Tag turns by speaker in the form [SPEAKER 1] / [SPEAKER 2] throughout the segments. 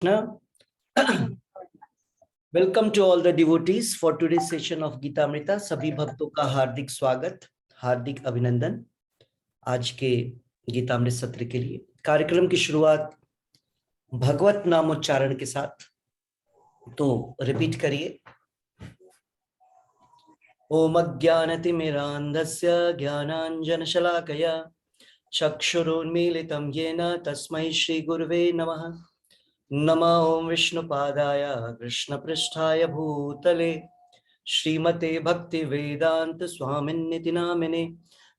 [SPEAKER 1] Now, welcome to all the devotees for today's session of Gita Amrita. सभी भक्तों का हार्दिक स्वागत, हार्दिक अभिनंदन आज के गीता अमृत सत्र के लिए। कार्यक्रम की शुरुआत भगवत नाम उच्चारण के साथ, तो रिपीट करिए। ओम अज्ञानतिमिरान्धस्य ज्ञानाञ्जनशलाकया चक्षुरुन्मीलितं येन तस्मै श्रीगुरुवे नमः। नमो ओम विष्णुपादाय कृष्णपृष्ठाय भूतले श्रीमते भक्ति वेदांत स्वामिन्निति नामिने।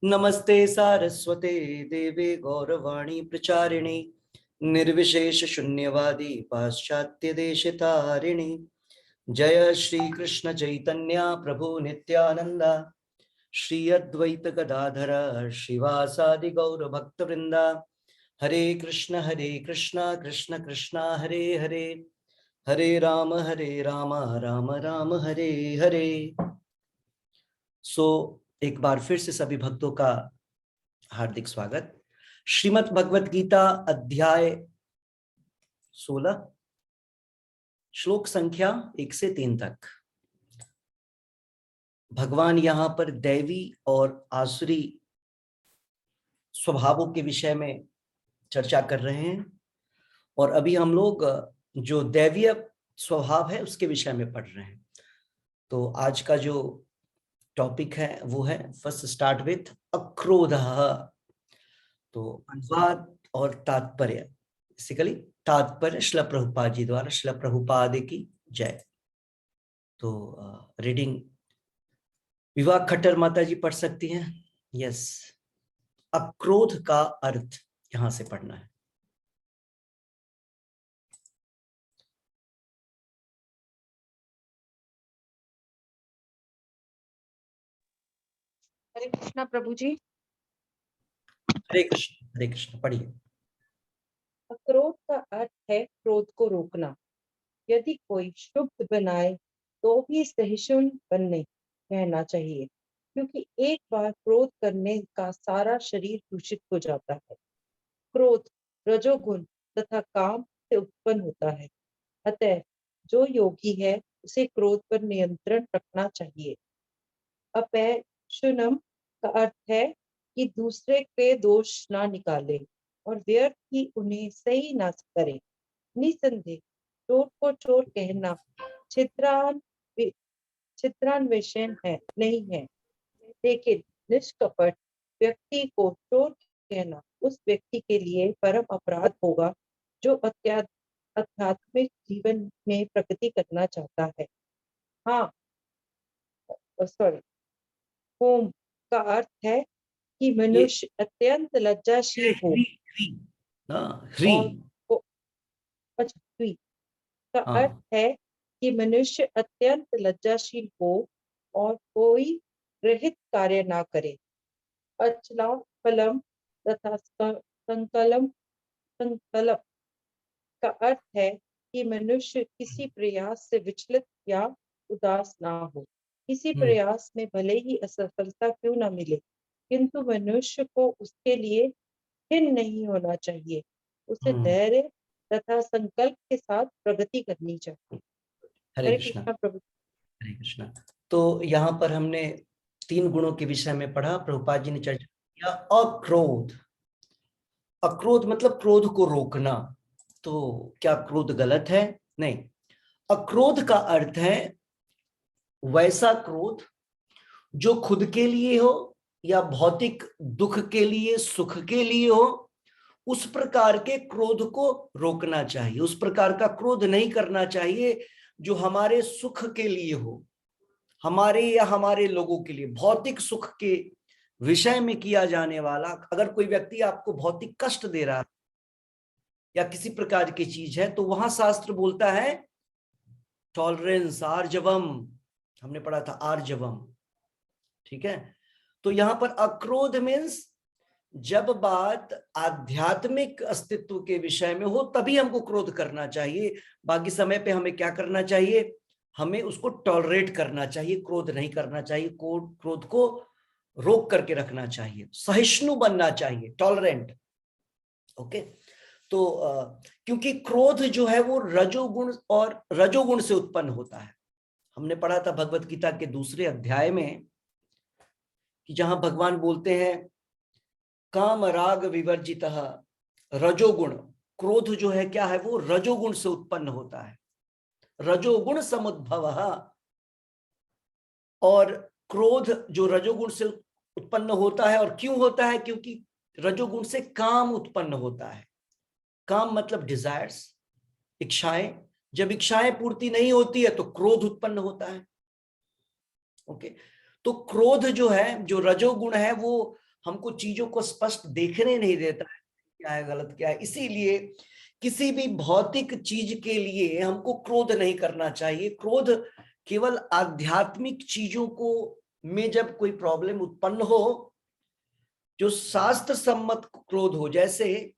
[SPEAKER 1] नमस्ते सारस्वते देवे गौरवाणी प्रचारिणे निर्विशेष शून्यवादी पाश्चात्य देशतारिणे। जय श्री कृष्ण चैतन्य प्रभु नित्यानंदा श्री अद्वैत गदाधर श्रीवासादि गौर भक्त वृंदा। हरे कृष्ण कृष्ण कृष्ण हरे हरे, हरे राम राम राम हरे हरे। एक बार फिर से सभी भक्तों का हार्दिक स्वागत। श्रीमद् भगवत गीता अध्याय 16 श्लोक संख्या 1 से 3 तक भगवान यहाँ पर दैवी और आसुरी स्वभावों के विषय में चर्चा कर रहे हैं, और अभी हम लोग जो दैवीय स्वभाव है उसके विषय में पढ़ रहे हैं। तो आज का जो टॉपिक है वो है, फर्स्ट स्टार्ट विथ अक्रोध। तो अनुवाद और तात्पर्य, बेसिकली तात्पर्य श्रील प्रभुपाद जी द्वारा, श्रील प्रभुपाद की जय। तो रीडिंग विवाह खट्टर माता जी पढ़ सकती हैं। यस, अक्रोध का अर्थ यहां से पढ़ना है।
[SPEAKER 2] हरे कृष्णा प्रभु जी।
[SPEAKER 1] हरे कृष्ण पढ़िए।
[SPEAKER 2] अक्रोध का अर्थ है क्रोध को रोकना। यदि कोई शुभ बनाए तो भी सहिष्णु बनने रहना चाहिए, क्योंकि एक बार क्रोध करने का सारा शरीर दूषित हो जाता है। क्रोध रजोगुण तथा काम से उत्पन्न होता है, अतः जो योगी है उसे क्रोध पर नियंत्रण रखना चाहिए। अपैशुनम का अर्थ है कि दूसरे के दोष ना निकाले और व्यर्थ ही उन्हें सही ना करे। निसंदेह चोट को चोर कहना चित्रान्वेषण है नहीं है, लेकिन निष्कपट व्यक्ति को चोर कहना उस व्यक्ति के लिए परम अपराध होगा जो आध्यात्मिक जीवन में प्रगति करना चाहता है। हाँ, सॉरी, होम का अर्थ है कि मनुष्य अत्यंत लज्जाशील हो और अच्छा, का अर्थ है कि मनुष्य अत्यंत लज्जाशील हो और कोई रहित कार्य ना करे। अचला फलम तथा संकल्प का अर्थ है कि मनुष्य किसी प्रयास से विचलित या उदास ना हो। किसी प्रयास में भले ही असफलता क्यों ना मिले, किंतु मनुष्य को उसके लिए खिन्न नहीं होना चाहिए। उसे धैर्य तथा संकल्प के साथ प्रगति करनी चाहिए।
[SPEAKER 1] हरे कृष्णा
[SPEAKER 2] प्रभु।
[SPEAKER 1] हरे कृष्णा। तो यहाँ पर हमने 3 गुणों के विषय में पढ़ा। प्रभुपाद जी ने चर्चा किया अक्रोध। अक्रोध मतलब क्रोध को रोकना। तो क्या क्रोध गलत है? नहीं। अक्रोध का अर्थ है वैसा क्रोध जो खुद के लिए हो या भौतिक दुख के लिए, सुख के लिए हो, उस प्रकार के क्रोध को रोकना चाहिए। उस प्रकार का क्रोध नहीं करना चाहिए जो हमारे सुख के लिए हो, हमारे या हमारे लोगों के लिए, भौतिक सुख के विषय में किया जाने वाला। अगर कोई व्यक्ति आपको भौतिक कष्ट दे रहा है या किसी प्रकार की चीज है, तो वहां शास्त्र बोलता है टॉलरेंस, आर्जवम। हमने पढ़ा था आर्जवम, ठीक है। तो यहां पर अक्रोध मीन्स जब बात आध्यात्मिक अस्तित्व के विषय में हो तभी हमको क्रोध करना चाहिए। बाकी समय पे हमें क्या करना चाहिए? हमें उसको टॉलरेट करना चाहिए, क्रोध नहीं करना चाहिए। क्रोध को रोक करके रखना चाहिए, सहिष्णु बनना चाहिए, टॉलरेंट। ओके, तो क्योंकि क्रोध जो है वो रजोगुण से उत्पन्न होता है। हमने पढ़ा था भगवत गीता के दूसरे अध्याय में कि जहां भगवान बोलते हैं काम राग विवर्जितः रजोगुण, क्रोध जो है क्या है, वो रजोगुण से उत्पन्न होता है, रजोगुण समुद्भवः। और क्रोध जो रजोगुण से उत्पन्न होता है, और क्यों होता है, क्योंकि रजोगुण से काम उत्पन्न होता है। काम मतलब डिजायर्स, इच्छाएं। जब इच्छाएं पूर्ति नहीं होती है तो क्रोध उत्पन्न होता है। ओके, तो क्रोध जो है, जो रजोगुण है, वो हमको चीजों को स्पष्ट देखने नहीं देता है, क्या है गलत क्या है। इसीलिए किसी भी भौतिक चीज के लिए हमको क्रोध नहीं करना चाहिए। क्रोध केवल आध्यात्मिक चीजों को में जब कोई प्रॉब्लम उत्पन्न हो, जो शास्त्र सम्मत क्रोध हो, जैसे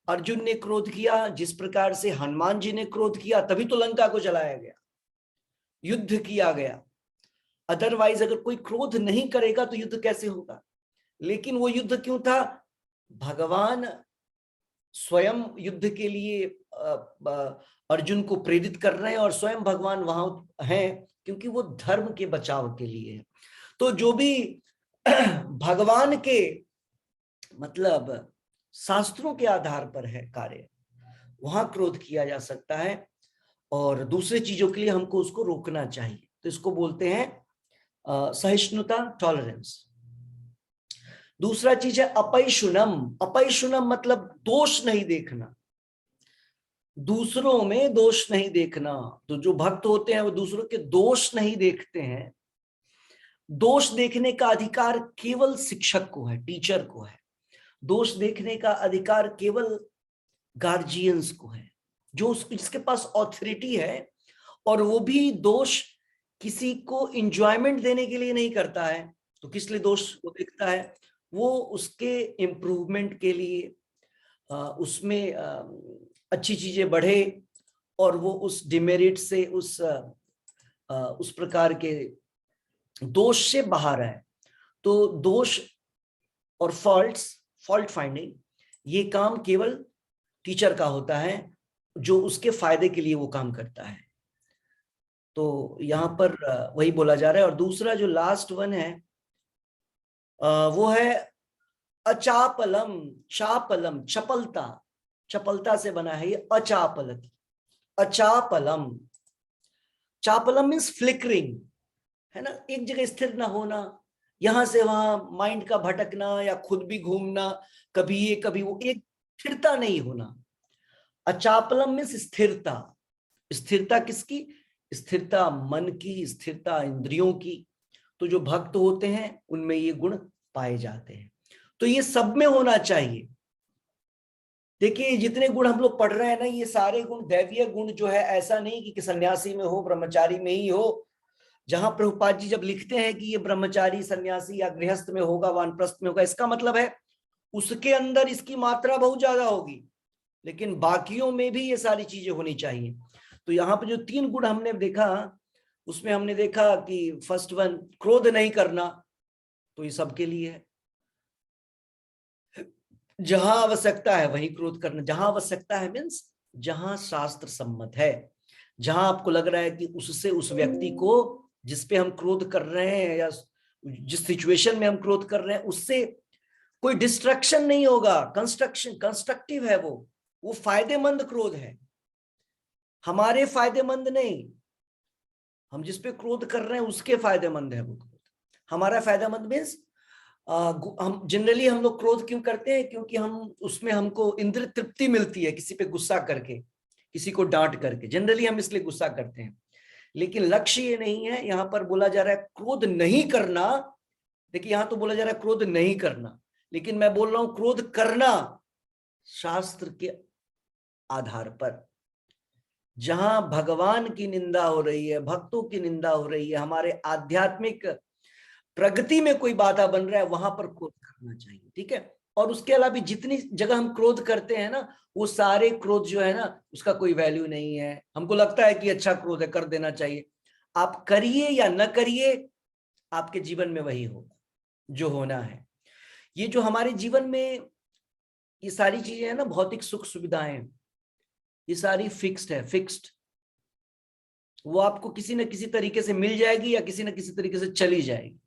[SPEAKER 1] अर्जुन ने क्रोध किया, जिस प्रकार से हनुमान जी ने क्रोध किया, तभी तो लंका को जलाया गया, युद्ध किया गया। अदरवाइज अगर कोई क्रोध नहीं करेगा तो युद्ध कैसे होगा। लेकिन वो युद्ध क्यों था, भगवान स्वयं युद्ध के लिए अर्जुन को प्रेरित कर रहे हैं, और स्वयं भगवान वहां हैं क्योंकि वो धर्म के बचाव के लिए है। तो जो भी भगवान के मतलब शास्त्रों के आधार पर है कार्य, वहां क्रोध किया जा सकता है, और दूसरे चीजों के लिए हमको उसको रोकना चाहिए। तो इसको बोलते हैं सहिष्णुता, टॉलरेंस। दूसरा चीज है अपैशुनम। अपैशुनम मतलब दोष नहीं देखना, दूसरों में दोष नहीं देखना। तो जो भक्त होते हैं वो दूसरों के दोष नहीं देखते हैं। दोष देखने का अधिकार केवल शिक्षक को है, टीचर को है। दोष देखने का अधिकार केवल गार्जियंस को है, जो जिसके पास ऑथोरिटी है, और वो भी दोष किसी को एंजॉयमेंट देने के लिए नहीं करता है। तो किस लिए दोष वो देखता है, वो उसके इम्प्रूवमेंट के लिए, उसमें अच्छी चीजें बढ़े, और वो उस डिमेरिट से, उस प्रकार के दोष से बाहर है। तो दोष और फॉल्ट फाइंडिंग, ये काम केवल टीचर का होता है, जो उसके फायदे के लिए वो काम करता है। तो यहाँ पर वही बोला जा रहा है। और दूसरा जो लास्ट वन है वो है अचापलम। चापलम चपलता, चपलता से बना है ये अचापलत, अचापलम। चापलम मीन्स फ्लिकरिंग, है ना, एक जगह स्थिर ना होना, यहां से वहां माइंड का भटकना, या खुद भी घूमना, कभी ये कभी वो, एक स्थिरता नहीं होना। अचापलम मीन्स स्थिरता। स्थिरता किसकी, स्थिरता मन की, स्थिरता इंद्रियों की। तो जो भक्त होते हैं उनमें ये गुण पाए जाते हैं। तो ये सब में होना चाहिए। देखिए जितने गुण हम लोग पढ़ रहे हैं ना, ये सारे गुण दैवीय गुण जो है, ऐसा नहीं कि सन्यासी में हो, ब्रह्मचारी में ही हो। जहां प्रभुपाद जी जब लिखते हैं कि ये ब्रह्मचारी, सन्यासी या गृहस्थ में होगा, वानप्रस्थ में होगा, इसका मतलब है उसके अंदर इसकी मात्रा बहुत ज्यादा होगी, लेकिन बाकियों में भी ये सारी चीजें होनी चाहिए। तो यहाँ पे जो 3 गुण हमने देखा, उसमें हमने देखा कि फर्स्ट वन क्रोध नहीं करना, तो ये सबके लिए है। जहां आवश्यकता है वही क्रोध करना। जहां आवश्यकता है मीन्स जहां शास्त्र सम्मत है, जहां आपको लग रहा है कि उससे उस व्यक्ति को जिसपे हम क्रोध कर रहे हैं, या जिस सिचुएशन में हम क्रोध कर रहे हैं, उससे कोई डिस्ट्रक्शन नहीं होगा, कंस्ट्रक्टिव है, वो फायदेमंद क्रोध है, हमारे फायदेमंद नहीं। हम जिसपे क्रोध कर रहे हैं उसके फायदेमंद है वो क्रोध। हमारा फायदेमंद मीन्स हम जनरली हम लोग क्रोध क्यों करते हैं, क्योंकि हम उसमें हमको इंद्र तृप्ति मिलती है, किसी पे गुस्सा करके, किसी को डांट करके, जनरली हम इसलिए गुस्सा करते हैं। लेकिन लक्ष्य ये नहीं है। यहाँ पर बोला जा रहा है क्रोध नहीं करना। देखिए यहाँ तो बोला जा रहा है क्रोध नहीं करना, लेकिन मैं बोल रहा हूं क्रोध करना शास्त्र के आधार पर। जहां भगवान की निंदा हो रही है, भक्तों की निंदा हो रही है, हमारे आध्यात्मिक प्रगति में कोई बाधा बन रहा है, वहां पर क्रोध करना चाहिए, ठीक है। और उसके अलावा जितनी जगह हम क्रोध करते हैं ना, वो सारे क्रोध जो है ना, उसका कोई वैल्यू नहीं है। हमको लगता है कि अच्छा क्रोध है, कर देना चाहिए। आप करिए या न करिए, आपके जीवन में वही होगा जो होना है। ये जो हमारे जीवन में ये सारी चीजें है ना, भौतिक सुख सुविधाएं, ये सारी फिक्स्ड है, फिक्स्ड। वो आपको किसी न किसी तरीके से मिल जाएगी या किसी न किसी तरीके से चली जाएगी।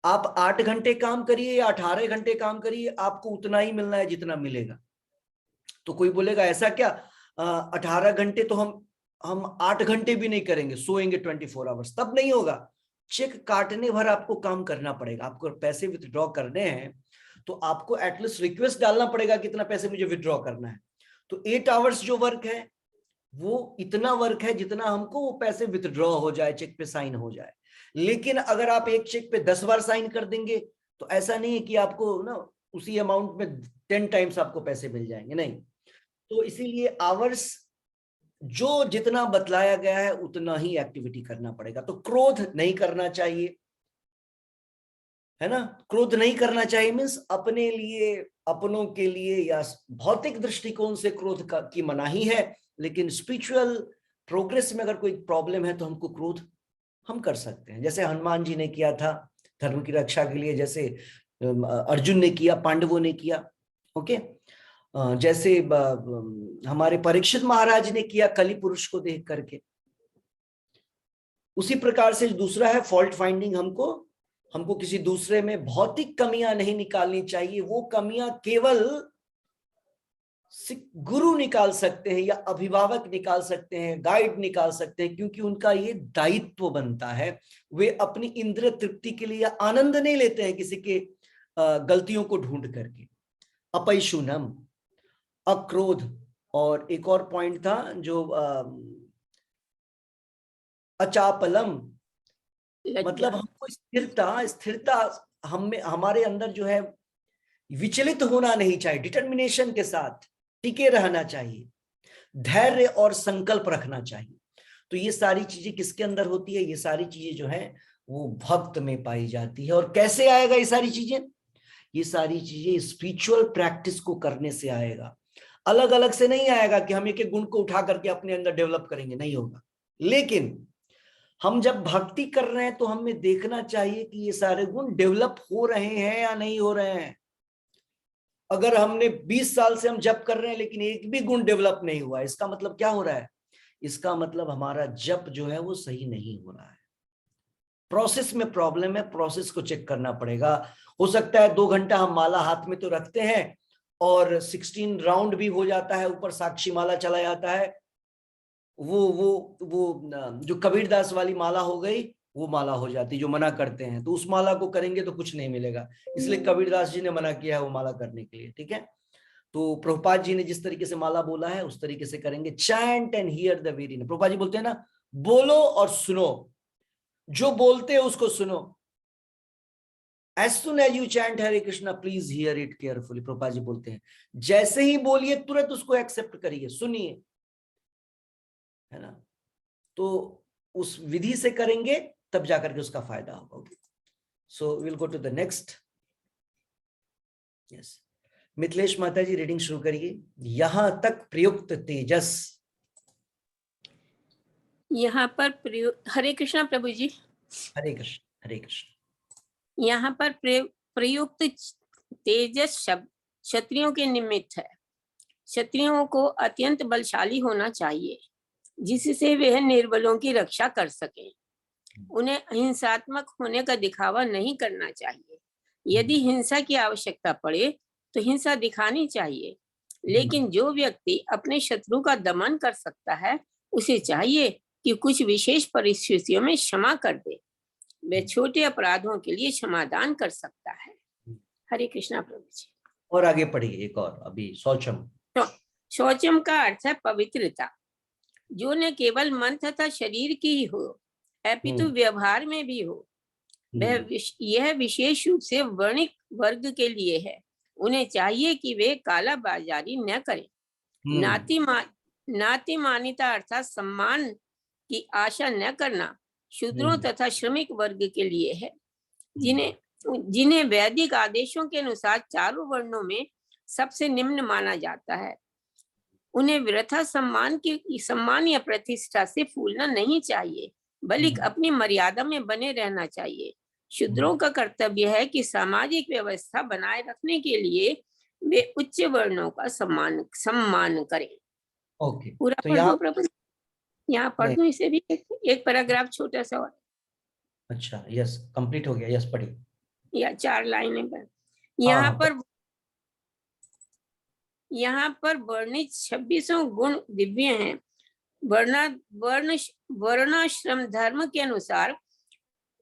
[SPEAKER 1] आप 8 घंटे काम करिए या 18 घंटे काम करिए, आपको उतना ही मिलना है जितना मिलेगा। तो कोई बोलेगा ऐसा क्या, 18 घंटे तो हम 8 घंटे भी नहीं करेंगे, सोएंगे 24 आवर्स, तब नहीं होगा। चेक काटने भर आपको काम करना पड़ेगा। आपको पैसे विथड्रॉ करने हैं तो आपको एटलीस्ट रिक्वेस्ट डालना पड़ेगा कितना पैसे मुझे विथड्रॉ करना है। तो 8 आवर्स जो वर्क है वो इतना वर्क है जितना हमको वो पैसे विथड्रॉ हो जाए, चेक पे साइन हो जाए। लेकिन अगर आप एक चेक पे 10 बार साइन कर देंगे तो ऐसा नहीं है कि आपको ना उसी अमाउंट में 10 टाइम्स आपको पैसे मिल जाएंगे, नहीं। तो इसीलिए आवर्स जो जितना बतलाया गया है उतना ही एक्टिविटी करना पड़ेगा। तो क्रोध नहीं करना चाहिए, है ना। क्रोध नहीं करना चाहिए मीन्स अपने लिए, अपनों के लिए या भौतिक दृष्टिकोण से क्रोध की मनाही है। लेकिन स्पिरिचुअल प्रोग्रेस में अगर कोई प्रॉब्लम है तो हमको क्रोध हम कर सकते हैं, जैसे हनुमान जी ने किया था धर्म की रक्षा के लिए, जैसे अर्जुन ने किया, पांडवों ने किया। ओके, जैसे हमारे परीक्षित महाराज ने किया कली पुरुष को देख करके। उसी प्रकार से दूसरा है फॉल्ट फाइंडिंग। हमको किसी दूसरे में भौतिक कमियां नहीं निकालनी चाहिए। वो कमियां केवल गुरु निकाल सकते हैं या अभिभावक निकाल सकते हैं, गाइड निकाल सकते हैं, क्योंकि उनका ये दायित्व बनता है। वे अपनी इंद्रिय तृप्ति के लिए आनंद नहीं लेते हैं किसी के गलतियों को ढूंढ करके। अपैशुनम, अक्रोध, और एक और पॉइंट था जो अचापलम, मतलब हमको स्थिरता हमारे अंदर जो है विचलित होना नहीं चाहिए, डिटर्मिनेशन के साथ टिके रहना चाहिए, धैर्य और संकल्प रखना चाहिए। तो ये सारी चीजें किसके अंदर होती है? ये सारी चीजें जो है वो भक्त में पाई जाती है। और कैसे आएगा ये सारी चीजें? ये सारी चीजें स्पिरिचुअल प्रैक्टिस को करने से आएगा, अलग अलग से नहीं आएगा कि हम एक एक गुण को उठा करके अपने अंदर डेवलप करेंगे, नहीं होगा। लेकिन हम जब भक्ति कर रहे हैं तो हमें देखना चाहिए कि ये सारे गुण डेवलप हो रहे हैं या नहीं हो रहे हैं। अगर हमने 20 साल से हम जप कर रहे हैं लेकिन एक भी गुण डेवलप नहीं हुआ, इसका मतलब क्या हो रहा है? इसका मतलब हमारा जप जो है वो सही नहीं हो रहा है, प्रोसेस में प्रॉब्लम है। प्रोसेस को चेक करना पड़ेगा। हो सकता है 2 घंटा हम माला हाथ में तो रखते हैं और 16 राउंड भी हो जाता है, ऊपर साक्षी माला चला जाता है। वो जो कबीरदास वाली माला हो गई, वो माला हो जाती जो मना करते हैं। तो उस माला को करेंगे तो कुछ नहीं मिलेगा, इसलिए कबीरदास जी ने मना किया है वो माला करने के लिए, ठीक है। तो प्रभुपाद जी ने जिस तरीके से माला बोला है उस तरीके से करेंगे। Chant and hear the very, Prabhupada ji बोलते हैं ना, बोलो और सुनो, जो बोलते हैं उसको सुनो। As soon as you chant Hare Krishna, please hear it carefully, Prabhupada ji बोलते हैं। जैसे ही बोलिए तुरंत उसको एक्सेप्ट करिए, सुनिए, है ना। तो उस विधि से करेंगे तब जाकर के उसका फायदा होगा। So will go to the next. Yes, Mithilesh माता जी रीडिंग शुरू करिए। यहां तक प्रयुक्त तेजस,
[SPEAKER 3] यहाँ पर हरे कृष्णा प्रभु जी।
[SPEAKER 1] हरे कृष्ण, हरे कृष्ण।
[SPEAKER 3] यहाँ पर प्रयुक्त तेजस शब्द क्षत्रियों के निमित्त है। क्षत्रियों को अत्यंत बलशाली होना चाहिए जिससे वह निर्बलों की रक्षा कर सके। उन्हें हिंसात्मक होने का दिखावा नहीं करना चाहिए। यदि हिंसा की आवश्यकता पड़े तो हिंसा दिखानी चाहिए, लेकिन जो व्यक्ति अपने शत्रु का दमन कर सकता है उसे चाहिए कि कुछ विशेष परिस्थितियों में क्षमा कर दे। वह छोटे अपराधों के लिए क्षमादान कर सकता है। हरे कृष्णा प्रभु जी।
[SPEAKER 1] और आगे पढ़िए एक और, अभी शौचम।
[SPEAKER 3] शौचम का अर्थ है पवित्रता, जो न केवल मन तथा शरीर की ही हो अपितु व्यवहार में भी हो। यह विशेष रूप से वर्णिक वर्ग के लिए है। उन्हें चाहिए कि वे काला बाजारी न करें। नाती मान्यता अर्थात सम्मान की आशा न करना शूद्रों तथा श्रमिक वर्ग के लिए है, जिन्हें वैदिक आदेशों के अनुसार चारों वर्णों में सबसे निम्न माना जाता है। उन्हें वृथा सम्मान या प्रतिष्ठा से फूलना नहीं चाहिए, बल्कि अपनी मर्यादा में बने रहना चाहिए। शूद्रों का कर्तव्य है कि सामाजिक व्यवस्था बनाए रखने के लिए वे उच्च वर्णों का सम्मान करें।
[SPEAKER 1] ओके,
[SPEAKER 3] पूरा
[SPEAKER 1] तो
[SPEAKER 3] पढ़
[SPEAKER 1] यहाँ
[SPEAKER 3] दूं प्रभु? यहाँ पढ़
[SPEAKER 1] नहीं,
[SPEAKER 3] दूं इसे भी? एक पैराग्राफ छोटा सा और,
[SPEAKER 1] अच्छा, यस, कंप्लीट हो गया, यस, पढ़िए।
[SPEAKER 3] या 4 लाइनें पर।
[SPEAKER 1] हाँ
[SPEAKER 3] यहाँ
[SPEAKER 1] हाँ,
[SPEAKER 3] पर वर्णित 26 गुण दिव्य हैं। वर्णाश्रम धर्म के अनुसार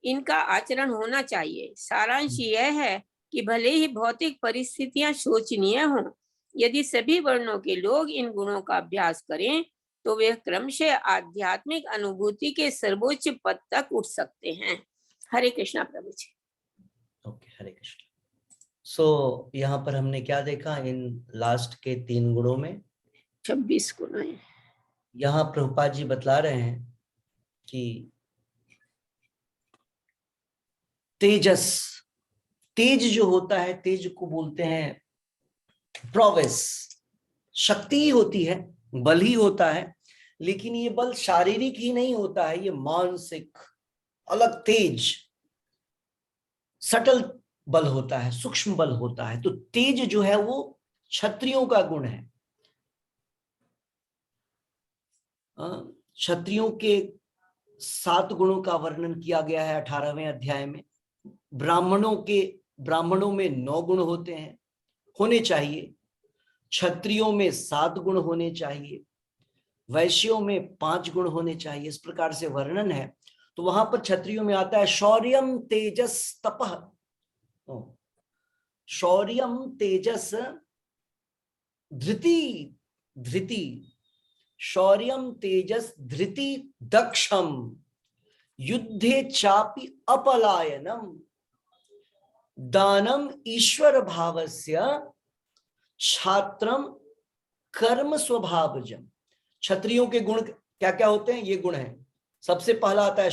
[SPEAKER 3] इनका आचरण होना चाहिए। सारांश यह है कि भले ही भौतिक परिस्थितियां शोचनीय हों, यदि सभी वर्णों के लोग इन गुणों का अभ्यास करें तो वे क्रमशः आध्यात्मिक अनुभूति के सर्वोच्च पद तक उठ सकते हैं। हरे कृष्णा प्रभु जी।
[SPEAKER 1] ओके, हरे कृष्ण। सो यहाँ पर हमने क्या देखा इन लास्ट के 3 गुणों में?
[SPEAKER 3] 26 गुण हैं।
[SPEAKER 1] यहाँ प्रभुपाद जी बतला रहे हैं कि तेजस, तेज जो होता है, तेज को बोलते हैं प्रोवेस, शक्ति ही होती है, बल ही होता है, लेकिन ये बल शारीरिक ही नहीं होता है, ये मानसिक अलग तेज, सटल बल होता है, सूक्ष्म बल होता है। तो तेज जो है वो क्षत्रियों का गुण है। क्षत्रियों के 7 गुणों का वर्णन किया गया है 18वें अध्याय में। ब्राह्मणों में 9 गुण होने चाहिए, क्षत्रियों में 7 गुण होने चाहिए, वैश्यों में 5 गुण होने चाहिए, इस प्रकार से वर्णन है। तो वहां पर क्षत्रियों में आता है शौर्यम तेजस तपः, शौर्यम तेजस धृति, शौर्यम तेजस धृति दक्षम युद्धे चापि अपलायनम दानम ईश्वर भावस्य छात्रम कर्म स्वभावजम। क्षत्रियों के गुण क्या क्या होते हैं? ये गुण हैं। सबसे पहला आता है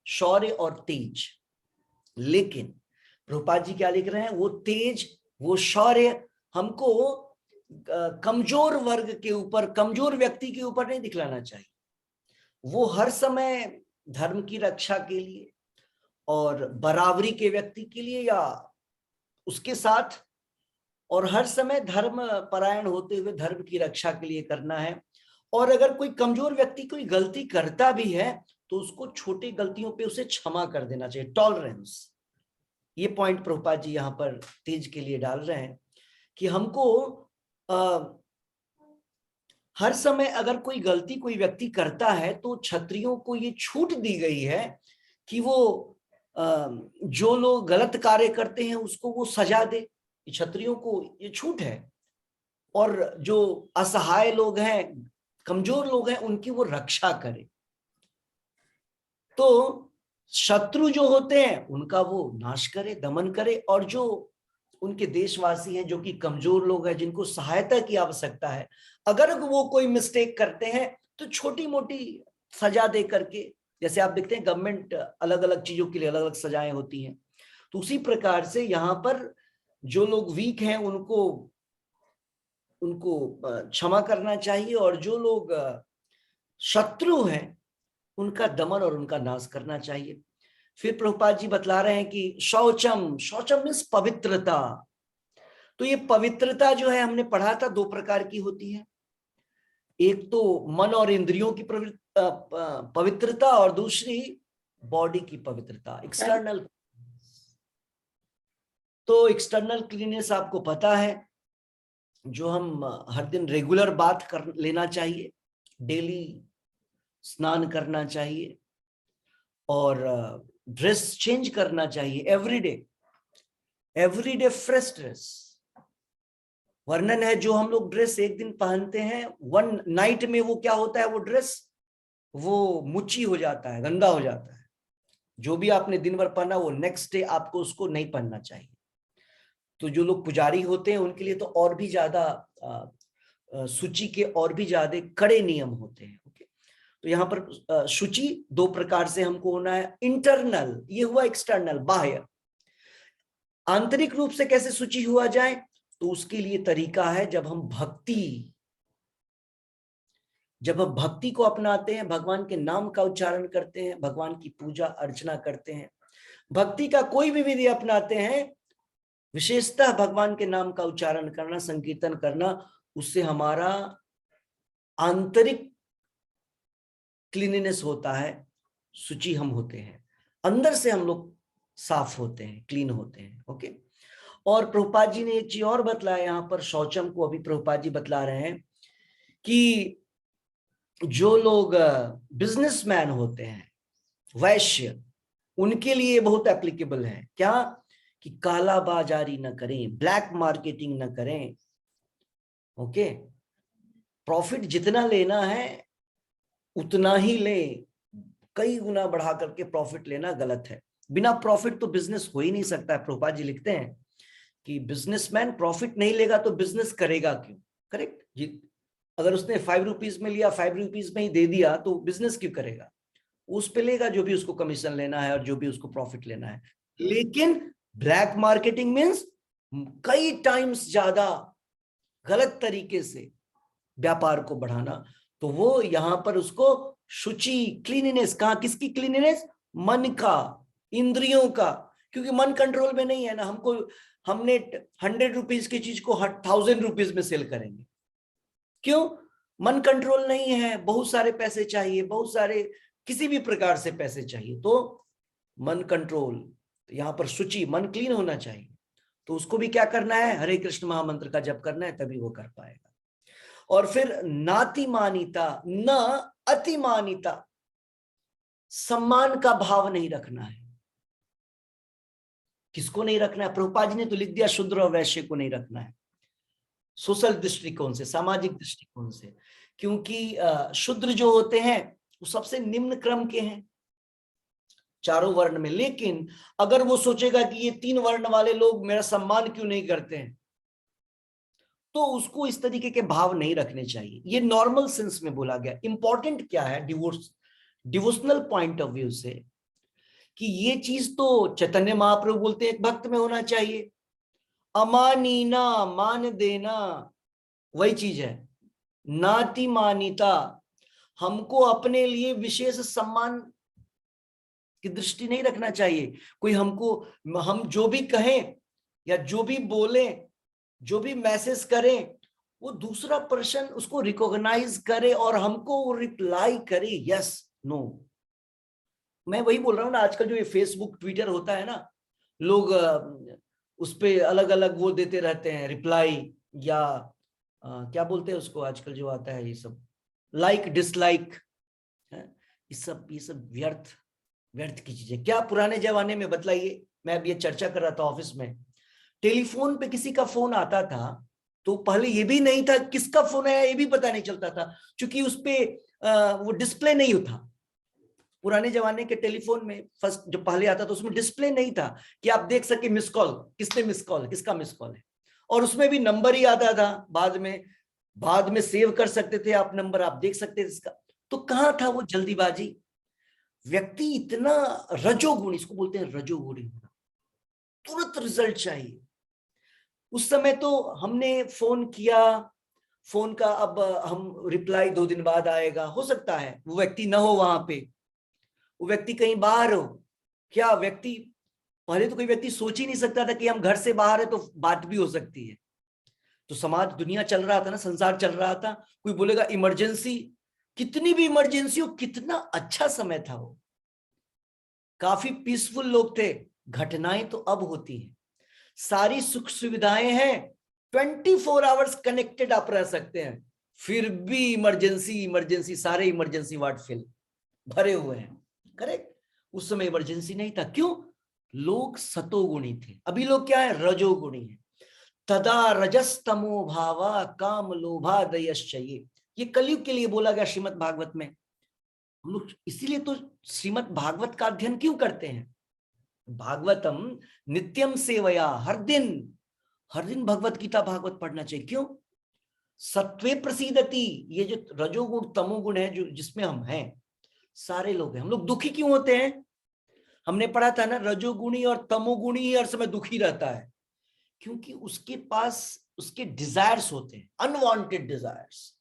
[SPEAKER 1] शौर्य और तेज। लेकिन प्रभुपाद जी क्या लिख रहे हैं? वो तेज, वो शौर्य हमको कमजोर वर्ग के ऊपर, कमजोर व्यक्ति के ऊपर नहीं दिखलाना चाहिए। वो हर समय धर्म की रक्षा के लिए और बराबरी के व्यक्ति के लिए या उसके साथ, और हर समय धर्म परायण होते हुए धर्म की रक्षा के लिए करना है। और अगर कोई कमजोर व्यक्ति कोई गलती करता भी है तो उसको छोटी गलतियों पे उसे क्षमा कर देना चाहिए, टॉलरेंस। ये पॉइंट प्रभुपाद जी यहाँ पर तेज के लिए डाल रहे हैं कि हमको हर समय अगर कोई गलती कोई व्यक्ति करता है तो क्षत्रियों को ये छूट दी गई है कि वो जो लोग गलत कार्य करते हैं उसको वो सजा दे। क्षत्रियों को ये छूट है। और जो असहाय लोग हैं, कमजोर लोग हैं, उनकी वो रक्षा करे। तो शत्रु जो होते हैं उनका वो नाश करे, दमन करे, और जो उनके देशवासी हैं, जो कि कमजोर लोग हैं, जिनको सहायता की आवश्यकता है, अगर वो कोई मिस्टेक करते हैं तो छोटी मोटी सजा दे करके, जैसे आप देखते हैं गवर्नमेंट अलग अलग चीजों के लिए अलग अलग सजाएं होती हैं, तो उसी प्रकार से यहाँ पर जो लोग वीक हैं उनको क्षमा करना चाहिए, और जो लोग शत्रु हैं उनका दमन और उनका नाश करना चाहिए। फिर प्रभुपाद जी बतला रहे हैं कि शौचम, शौचम मीन्स पवित्रता। तो ये पवित्रता जो है हमने पढ़ा था 2 प्रकार की होती है। एक तो मन और इंद्रियों की पवित्रता, और दूसरी बॉडी की पवित्रता, एक्सटर्नल। तो एक्सटर्नल क्लीननेस आपको पता है, जो हम हर दिन रेगुलर बात कर लेना चाहिए, डेली स्नान करना चाहिए, और ड्रेस चेंज करना चाहिए एवरीडे फ्रेश ड्रेस। वर्णन है जो हम लोग ड्रेस एक दिन पहनते हैं, 1 नाइट में वो क्या होता है, वो ड्रेस वो मुच्ची हो जाता है, गंदा हो जाता है। जो भी आपने दिन भर पहना वो नेक्स्ट डे आपको उसको नहीं पहनना चाहिए। तो जो लोग पुजारी होते हैं उनके लिए तो और भी ज्यादा सूची के और भी ज्यादा कड़े नियम होते हैं। ओके, तो यहाँ पर शुचि 2 प्रकार से हमको होना है। इंटरनल, ये हुआ एक्सटर्नल, बाह्य। आंतरिक रूप से कैसे शुचि हुआ जाए, तो उसके लिए तरीका है, जब हम भक्ति को अपनाते हैं, भगवान के नाम का उच्चारण करते हैं, भगवान की पूजा अर्चना करते हैं, भक्ति का कोई भी विधि अपनाते हैं, विशेषतः भगवान के नाम का उच्चारण करना, संकीर्तन करना, उससे हमारा आंतरिक क्लीनिनेस होता है, शुचि हम होते हैं, अंदर से हम लोग साफ होते हैं, क्लीन होते हैं। ओके। और प्रभुपाद जी ने एक चीज और बतलाया यहाँ पर, शौचम को अभी प्रभुपाद जी बतला रहे हैं कि जो लोग बिजनेसमैन होते हैं, वैश्य, उनके लिए बहुत एप्लीकेबल है। क्या? कि काला बाजारी न करें, ब्लैक मार्केटिंग न करें। ओके। प्रॉफिट जितना लेना है उतना ही ले, कई गुना बढ़ा करके प्रॉफिट लेना गलत है। बिना प्रॉफिट तो बिजनेस हो ही नहीं सकता है। प्रभुपाद जी लिखते हैं कि बिजनेसमैन प्रॉफिट नहीं लेगा तो बिजनेस करेगा क्यों? करेक्ट जी। अगर उसने 5 रुपीज में लिया, 5 रुपीज में ही दे दिया, तो बिजनेस क्यों करेगा? उस पे लेगा जो भी उसको कमीशन लेना है और जो भी उसको प्रॉफिट लेना है। लेकिन ब्लैक मार्केटिंग मीन्स कई टाइम्स ज्यादा गलत तरीके से व्यापार को बढ़ाना। तो वो यहां पर उसको शुचि, क्लीनिनेस, कहा किसकी क्लीनिनेस? मन का, इंद्रियों का। क्योंकि मन कंट्रोल में नहीं है ना। हमने 100 रुपीज की चीज को 1000 रुपीज में सेल करेंगे, क्यों? मन कंट्रोल नहीं है, बहुत सारे पैसे चाहिए, बहुत सारे किसी भी प्रकार से पैसे चाहिए, तो मन कंट्रोल। यहां पर शुचि, मन क्लीन होना चाहिए। तो उसको भी क्या करना है? हरे कृष्ण महामंत्र का जप करना है, तभी वो कर पाएगा। और फिर नातिमानिता, न अतिमानिता, सम्मान का भाव नहीं रखना है। किसको नहीं रखना है? प्रभुपाद जी ने तो लिख दिया, शूद्र और वैश्य को नहीं रखना है। सोशल दृष्टिकोण से, सामाजिक दृष्टिकोण से। क्योंकि शूद्र जो होते हैं वो सबसे निम्न क्रम के हैं चारों वर्ण में। लेकिन अगर वो सोचेगा कि ये 3 वर्ण वाले लोग मेरा सम्मान क्यों नहीं करते हैं, तो उसको इस तरीके के भाव नहीं रखने चाहिए। ये नॉर्मल सेंस में बोला गया। इंपॉर्टेंट क्या है डिवोशनल पॉइंट ऑफ व्यू से, कि ये चीज तो चैतन्य महाप्रभु बोलते हैं एक भक्त में होना चाहिए। अमानीना, मान देना, वही चीज है। नाति मानिता, हमको अपने लिए विशेष सम्मान की दृष्टि नहीं रखना चाहिए। कोई हमको, हम जो भी कहें या जो भी बोले, जो भी मैसेज करें, वो दूसरा पर्सन उसको रिकॉग्नाइज करे और हमको वो रिप्लाई करे यस नो। मैं वही बोल रहा हूं ना, आजकल जो ये फेसबुक ट्विटर होता है ना, लोग उस पे अलग अलग वो देते रहते हैं रिप्लाई, या क्या बोलते हैं उसको आजकल जो आता है, ये सब लाइक डिसलाइक, ये सब व्यर्थ की चीजें। क्या पुराने जमाने में, बतलाइए, मैं अब ये चर्चा कर रहा था ऑफिस में, टेलीफोन पे किसी का फोन आता था तो पहले ये भी नहीं था किसका फोन है, ये भी पता नहीं चलता था, क्योंकि उस पे वो डिस्प्ले नहीं था। पुराने जमाने के टेलीफोन में फर्स्ट जो पहले आता था उसमें डिस्प्ले नहीं था कि आप देख सके मिस कॉल, किसने मिस कॉल, किसका मिस कॉल है। और उसमें भी नंबर ही आता था, बाद में सेव कर सकते थे आप नंबर, आप देख सकते थे इसका। तो कहाँ था वो जल्दीबाजी? व्यक्ति इतना रजोगुणी, इसको बोलते हैं रजोगुणी, तुरंत रिजल्ट चाहिए। उस समय तो हमने फोन किया, फोन का अब हम रिप्लाई 2 दिन बाद आएगा, हो सकता है वो व्यक्ति ना हो वहां पे, वो व्यक्ति कहीं बाहर हो। क्या व्यक्ति, पहले तो कोई व्यक्ति सोच ही नहीं सकता था कि हम घर से बाहर है तो बात भी हो सकती है। तो समाज, दुनिया चल रहा था ना, संसार चल रहा था। कोई बोलेगा इमरजेंसी, कितनी भी इमरजेंसी हो, कितना अच्छा समय था वो, काफी पीसफुल लोग थे। घटनाएं तो अब होती हैं, सारी सुख सुविधाएं हैं, 24 आवर्स कनेक्टेड आप रह सकते हैं, फिर भी इमरजेंसी, सारे इमरजेंसी वार्ड फिल भरे हुए हैं। करेक्ट? उस समय इमरजेंसी नहीं था। क्यों? लोग सतोगुणी थे। अभी लोग क्या है? रजोगुणी है। तदा रजस्तमो भावा काम लोभा दयश्चये, ये कलयुग के लिए बोला गया श्रीमद् भागवत में। हम लोग इसीलिए तो श्रीमद् भागवत का अध्ययन क्यों करते हैं? भागवतम नित्यम सेवया, हर दिन भगवत गीता भागवत पढ़ना चाहिए। क्यों? सत्वे प्रसीदति, ये जो रजोगुण तमोगुण है जो जिसमें हम हैं, सारे लोग हैं। हम लोग दुखी क्यों होते हैं? हमने पढ़ा था ना, रजोगुणी और तमोगुणी ही हर समय दुखी रहता है, क्योंकि उसके पास उसके डिजायर्स होते हैं, अनवांटेड डिजायर्स।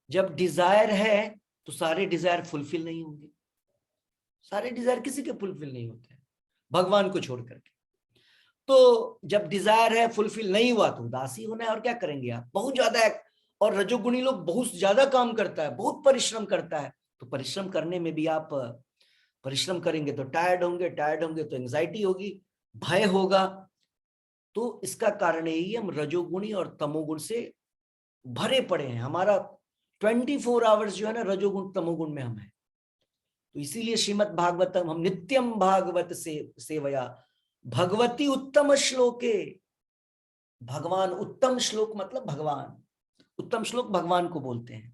[SPEAKER 1] जब डिजायर है तो सारे डिजायर फुलफिल नहीं होंगे, सारे डिजायर किसी के फुलफिल नहीं होते हैं भगवान को छोड़ करके। तो जब डिजायर है फुलफिल नहीं हुआ तो उदासी होना है, और क्या करेंगे आप, बहुत ज्यादा। और रजोगुणी लोग बहुत ज्यादा काम करता है, बहुत परिश्रम करता है, तो परिश्रम करने में भी आप परिश्रम करेंगे तो टायर्ड होंगे तो एंजाइटी होगी, भय होगा। तो इसका कारण यही है, हम रजोगुणी और तमोगुण से भरे पड़े हैं। हमारा 24 आवर्स जो है ना रजोगुण तमोगुण में हम है। तो इसीलिए श्रीमद् भागवतम, हम नित्यम भागवत से सेवया भगवती उत्तम श्लोके, भगवान उत्तम श्लोक मतलब भगवान, उत्तम श्लोक भगवान को बोलते हैं।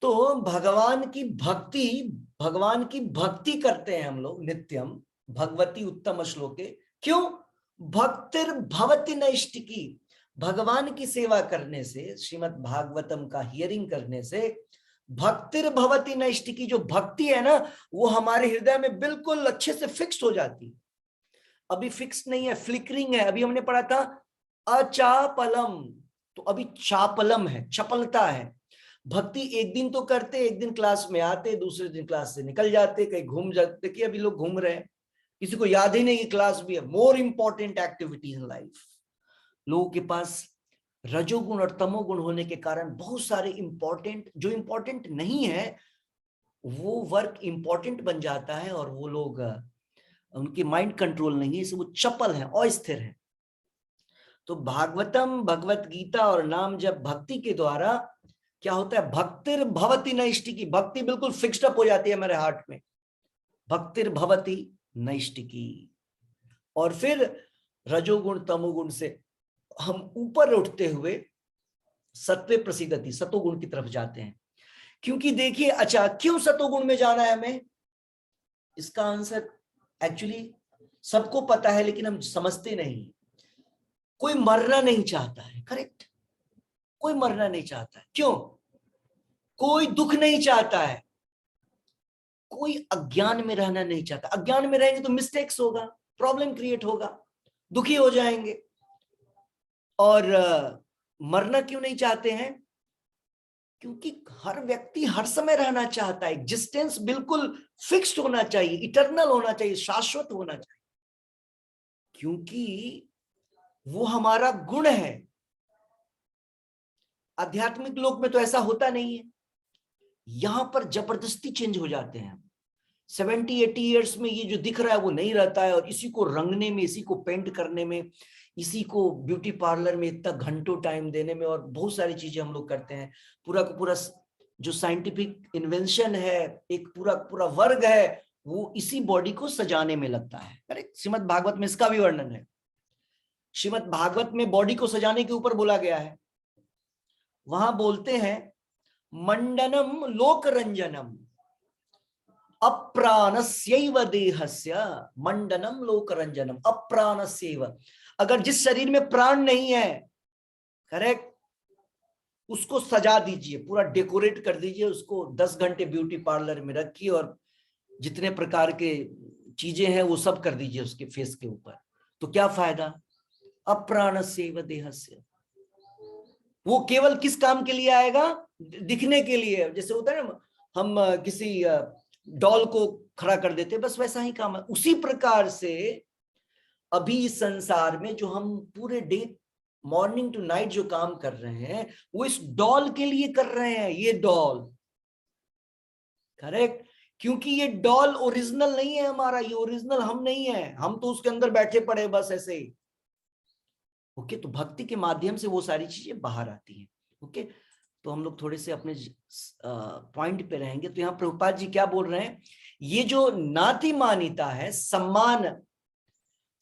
[SPEAKER 1] तो भगवान की भक्ति करते हैं हम लोग नित्यम भगवती उत्तम श्लोके। क्यों? भक्तिर भवति नैष्टिकी, भगवान की सेवा करने से, श्रीमद् भागवतम का हियरिंग करने से भक्तिर भवति नैष्टिकी, जो भक्ति है ना वो हमारे हृदय में बिल्कुल अच्छे से फिक्स हो जाती है। अभी फिक्स नहीं है, फ्लिकरिंग है। अभी हमने पढ़ा था अचापलम, तो अभी चापलम है, चपलता है। भक्ति एक दिन तो करते, एक दिन क्लास में आते, दूसरे दिन क्लास से निकल जाते, कहीं घूम जाते। कि अभी लोग घूम रहे हैं, किसी को याद ही नहीं कि क्लास भी है। More important activity in life. लोगों के पास रजोगुण और तमोगुण होने के कारण बहुत सारे इंपॉर्टेंट, जो इंपॉर्टेंट नहीं है वो वर्क इंपॉर्टेंट बन जाता है, और वो लोग, उनकी माइंड कंट्रोल नहीं है, इससे वो चपल है, अस्थिर है। तो भागवतम, भगवत गीता और नाम जब भक्ति के द्वारा क्या होता है, भक्तिर भवति नैष्टिकी, भक्ति बिल्कुल फिक्स्ड अप हो जाती है मेरे हार्ट में, भक्तिर भवति नैष्टिकी। और फिर रजोगुण तमोगुण से हम ऊपर उठते हुए सत्वे प्रसिद्धति, सतोगुण की तरफ जाते हैं। क्योंकि देखिए, अच्छा क्यों सतोगुण में जाना है हमें, इसका आंसर एक्चुअली सबको पता है लेकिन हम समझते नहीं। कोई मरना नहीं चाहता है, करेक्ट? कोई मरना नहीं चाहता है। क्यों? कोई दुख नहीं चाहता है, कोई अज्ञान में रहना नहीं चाहता। अज्ञान में रहेंगे तो मिस्टेक्स होगा, प्रॉब्लम क्रिएट होगा, दुखी हो जाएंगे। और मरना क्यों नहीं चाहते हैं? क्योंकि हर व्यक्ति हर समय रहना चाहता है, एग्जिस्टेंस बिल्कुल फिक्स्ड होना चाहिए, इटर्नल होना चाहिए, शाश्वत होना चाहिए, क्योंकि वो हमारा गुण है। आध्यात्मिक लोक में तो ऐसा होता नहीं है, यहां पर जबरदस्ती चेंज हो जाते हैं। 70-80 ईयर्स में ये जो दिख रहा है वो नहीं रहता है, और इसी को रंगने में, इसी को पेंट करने में, इसी को ब्यूटी पार्लर में इतना घंटों टाइम देने में, और बहुत सारी चीजें हम लोग करते हैं। पूरा का पूरा जो साइंटिफिक इन्वेंशन है, एक पूरा पूरा वर्ग है, वो इसी बॉडी को सजाने में लगता है। करेक्ट? श्रीमद् भागवत में इसका भी वर्णन है। श्रीमद् भागवत में बॉडी को सजाने के ऊपर बोला गया है। वहां बोलते हैं मंडनम लोकरंजनम अप्राणस्यैव देहस्य, मंडनम लोकरंजनम अप्राणस्यैव। अगर जिस शरीर में प्राण नहीं है, करेक्ट, उसको सजा दीजिए, पूरा डेकोरेट कर दीजिए उसको, 10 घंटे ब्यूटी पार्लर में रखिए और जितने प्रकार के चीजें हैं वो सब कर दीजिए उसके फेस के ऊपर, तो क्या फायदा? अप्राणस्यैव देहस्य। वो केवल किस काम के लिए आएगा? दिखने के लिए। जैसे होता है ना, हम किसी डॉल को खड़ा कर देते, बस वैसा ही काम है। उसी प्रकार से अभी इस संसार में जो हम पूरे डे, मॉर्निंग टू नाइट जो काम कर रहे हैं, वो इस डॉल के लिए कर रहे हैं। ये डॉल, करेक्ट? क्योंकि ये डॉल ओरिजिनल नहीं है हमारा, ये ओरिजिनल हम नहीं है, हम तो उसके अंदर बैठे पड़े बस ऐसे ही। ओके, तो भक्ति के माध्यम से वो सारी चीजें बाहर आती हैं। ओके, तो हम लोग थोड़े से अपने पॉइंट पे रहेंगे। तो यहाँ प्रभुपाद जी क्या बोल रहे हैं, ये जो नातिमानिता है,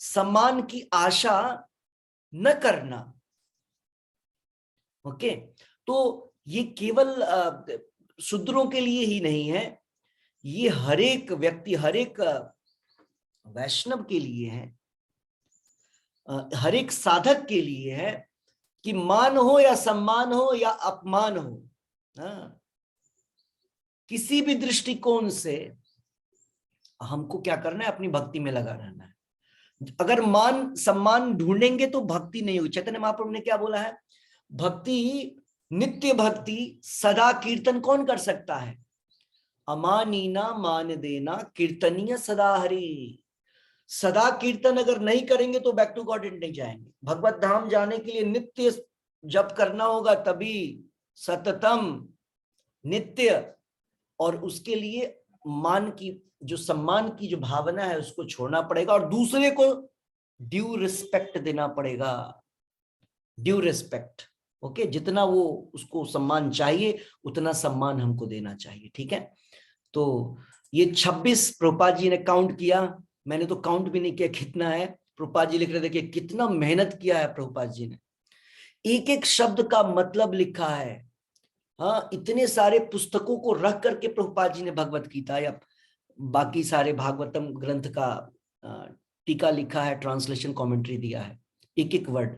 [SPEAKER 1] सम्मान की आशा न करना। ओके, तो ये केवल शूद्रों के लिए ही नहीं है, ये हर एक व्यक्ति, हर एक वैष्णव के लिए है, हर एक साधक के लिए है, कि मान हो या सम्मान हो या अपमान हो, किसी भी दृष्टिकोण से हमको क्या करना है, अपनी भक्ति में लगा रहना है। अगर मान सम्मान ढूंढेंगे तो भक्ति नहीं होगी। चैतन्य महाप्रभु ने क्या बोला है, भक्ति, नित्य भक्ति, सदा कीर्तन कौन कर सकता है? अमानीना मान देना कीर्तनीय सदा हरि। सदा कीर्तन अगर नहीं करेंगे तो बैक टू गॉड नहीं जाएंगे। भगवत धाम जाने के लिए नित्य जप करना होगा, तभी सततम नित्य, और उसके लिए मान की जो सम्मान की जो भावना है उसको छोड़ना पड़ेगा, और दूसरे को ड्यू रिस्पेक्ट देना पड़ेगा, ड्यू रिस्पेक्ट। ओके, जितना वो उसको सम्मान चाहिए उतना सम्मान हमको देना चाहिए। ठीक है, तो ये 26 प्रभुपाद जी ने काउंट किया, मैंने तो काउंट भी नहीं किया कितना है। प्रभुपाद जी लिख रहे, देखिए कितना मेहनत किया है प्रभुपाद जी ने, एक एक शब्द का मतलब लिखा है। हाँ, इतने सारे पुस्तकों को रख करके प्रभुपाद जी ने भगवत गीता या बाकी सारे भागवतम ग्रंथ का टीका लिखा है, ट्रांसलेशन कमेंट्री दिया है, एक एक वर्ड।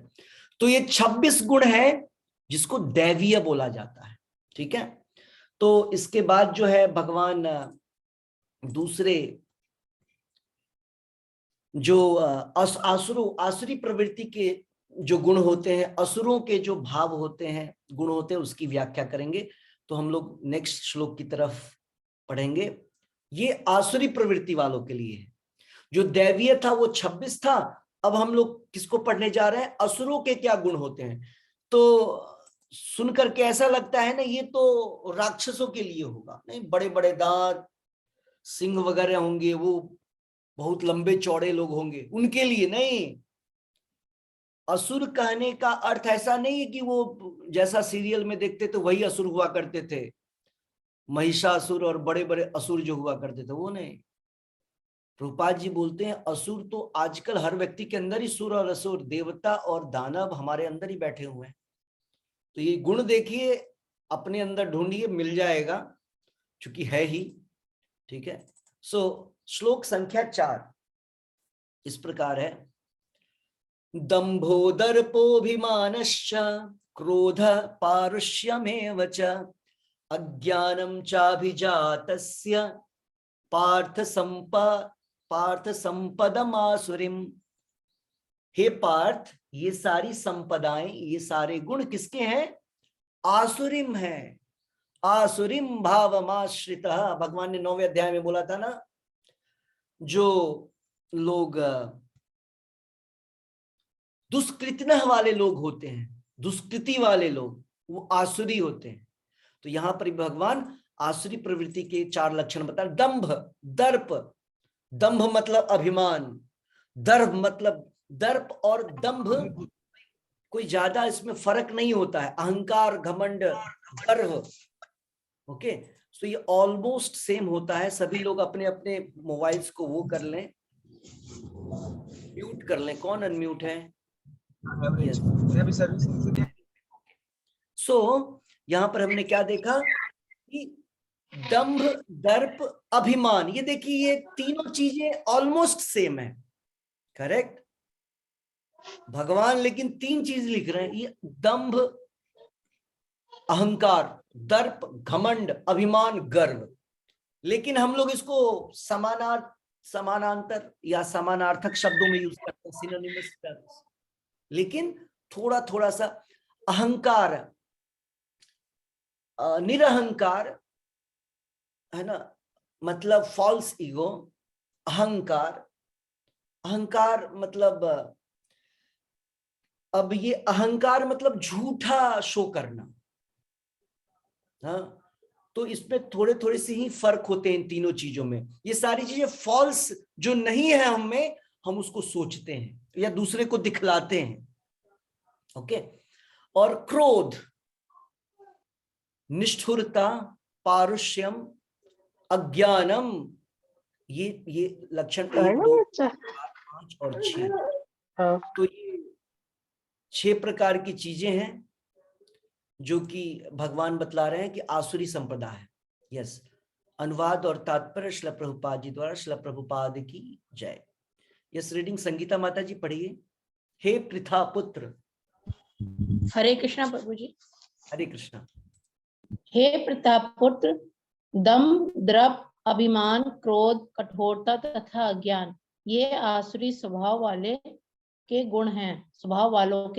[SPEAKER 1] तो ये 26 गुण है जिसको दैवीय बोला जाता है। ठीक है, तो इसके बाद जो है भगवान दूसरे जो आसुरी प्रवृत्ति के जो गुण होते हैं, असुरों के जो भाव होते हैं, गुण होते हैं, उसकी व्याख्या करेंगे। तो हम लोग नेक्स्ट श्लोक की तरफ पढ़ेंगे। ये आसुरी प्रवृत्ति वालों के लिए है। जो दैवीय था वो 26 था, अब हम लोग किसको पढ़ने जा रहे हैं, असुरों के क्या गुण होते हैं। तो सुनकर के ऐसा लगता है ना ये तो राक्षसों के लिए होगा, नहीं, बड़े बड़े दांत, सिंह वगैरह होंगे, वो बहुत लंबे चौड़े लोग होंगे, उनके लिए नहीं। असुर कहने का अर्थ ऐसा नहीं है कि वो जैसा सीरियल में देखते थे वही असुर हुआ करते थे, महिषासुर और बड़े बड़े असुर जो हुआ करते थे वो नहीं। प्रभुपाद जी बोलते हैं असुर तो आजकल हर व्यक्ति के अंदर ही, सुर और असुर, देवता और दानव हमारे अंदर ही बैठे हुए हैं। तो ये गुण देखिए, अपने अंदर ढूंढिए, मिल जाएगा, क्योंकि है ही। ठीक है, सो श्लोक संख्या 4 इस प्रकार है। दंभो दर्पोभिमानश्च क्रोध पारुष्यमेव च अज्ञानं चाभिजातस्य पार्थ संपदमासुरीम। हे पार्थ, ये सारी संपदाएं, ये सारे गुण किसके हैं, आसुरीम है। आसुरीम भावमाश्रित, भगवान ने 9वें अध्याय में बोला था ना, जो लोग दुष्कृतिनः वाले लोग होते हैं, दुष्कृति वाले लोग, वो आसुरी होते हैं। तो यहां पर भगवान आसुरी प्रवृत्ति के 4 लक्षण बता। दंभ, दर्प, दंभ मतलब अभिमान, दर्प मतलब, दर्प और दंभ कोई ज्यादा इसमें फर्क नहीं होता है, अहंकार, घमंड, गर्व। ओके, सो ये ऑलमोस्ट सेम होता है। सभी लोग अपने अपने मोबाइल्स को वो कर लें, म्यूट कर लें। कौन अनम्यूट है? सो यहां पर हमने क्या देखा कि दंभ, दर्प, अभिमान, ये देखिए ये तीनों चीजें ऑलमोस्ट सेम है, करेक्ट। भगवान लेकिन 3 चीज लिख रहे हैं, ये दंभ, अहंकार, दर्प, घमंड, अभिमान, गर्व। लेकिन हम लोग इसको समानांतर या समानार्थक शब्दों में यूज करते हैं, सिनोनिमस टर्म्स। लेकिन थोड़ा थोड़ा सा अहंकार, निरहंकार है ना, मतलब फॉल्स ईगो। अहंकार, अहंकार मतलब, अब ये अहंकार मतलब झूठा शो करना। हाँ, तो इसमें थोड़े थोड़े से ही फर्क होते हैं इन तीनों चीजों में। ये सारी चीजें फॉल्स जो नहीं है हमें, हम उसको सोचते हैं या दूसरे को दिखलाते हैं। ओके, और क्रोध, निष्ठुरता, पारुष्यम, अज्ञानम, ये लक्षण 1, 2, 5 और 6। तो ये 6 प्रकार की चीजें हैं जो कि भगवान बतला रहे हैं कि आसुरी संप्रदाय है। यस, अनुवाद और तात्पर्य श्रील प्रभुपाद जी द्वारा। श्रील प्रभुपाद की जय। यस, रीडिंग संगीता माता जी पढ़िए। हे पृथा पुत्र।
[SPEAKER 4] हरे कृष्णा प्रभु जी।
[SPEAKER 1] हरे कृष्णा।
[SPEAKER 4] हे प्रतापुत्र, दम, द्रप, अभिमान, क्रोध, कठोरता तथा अज्ञान, ये आसुरी स्वभाव वालों के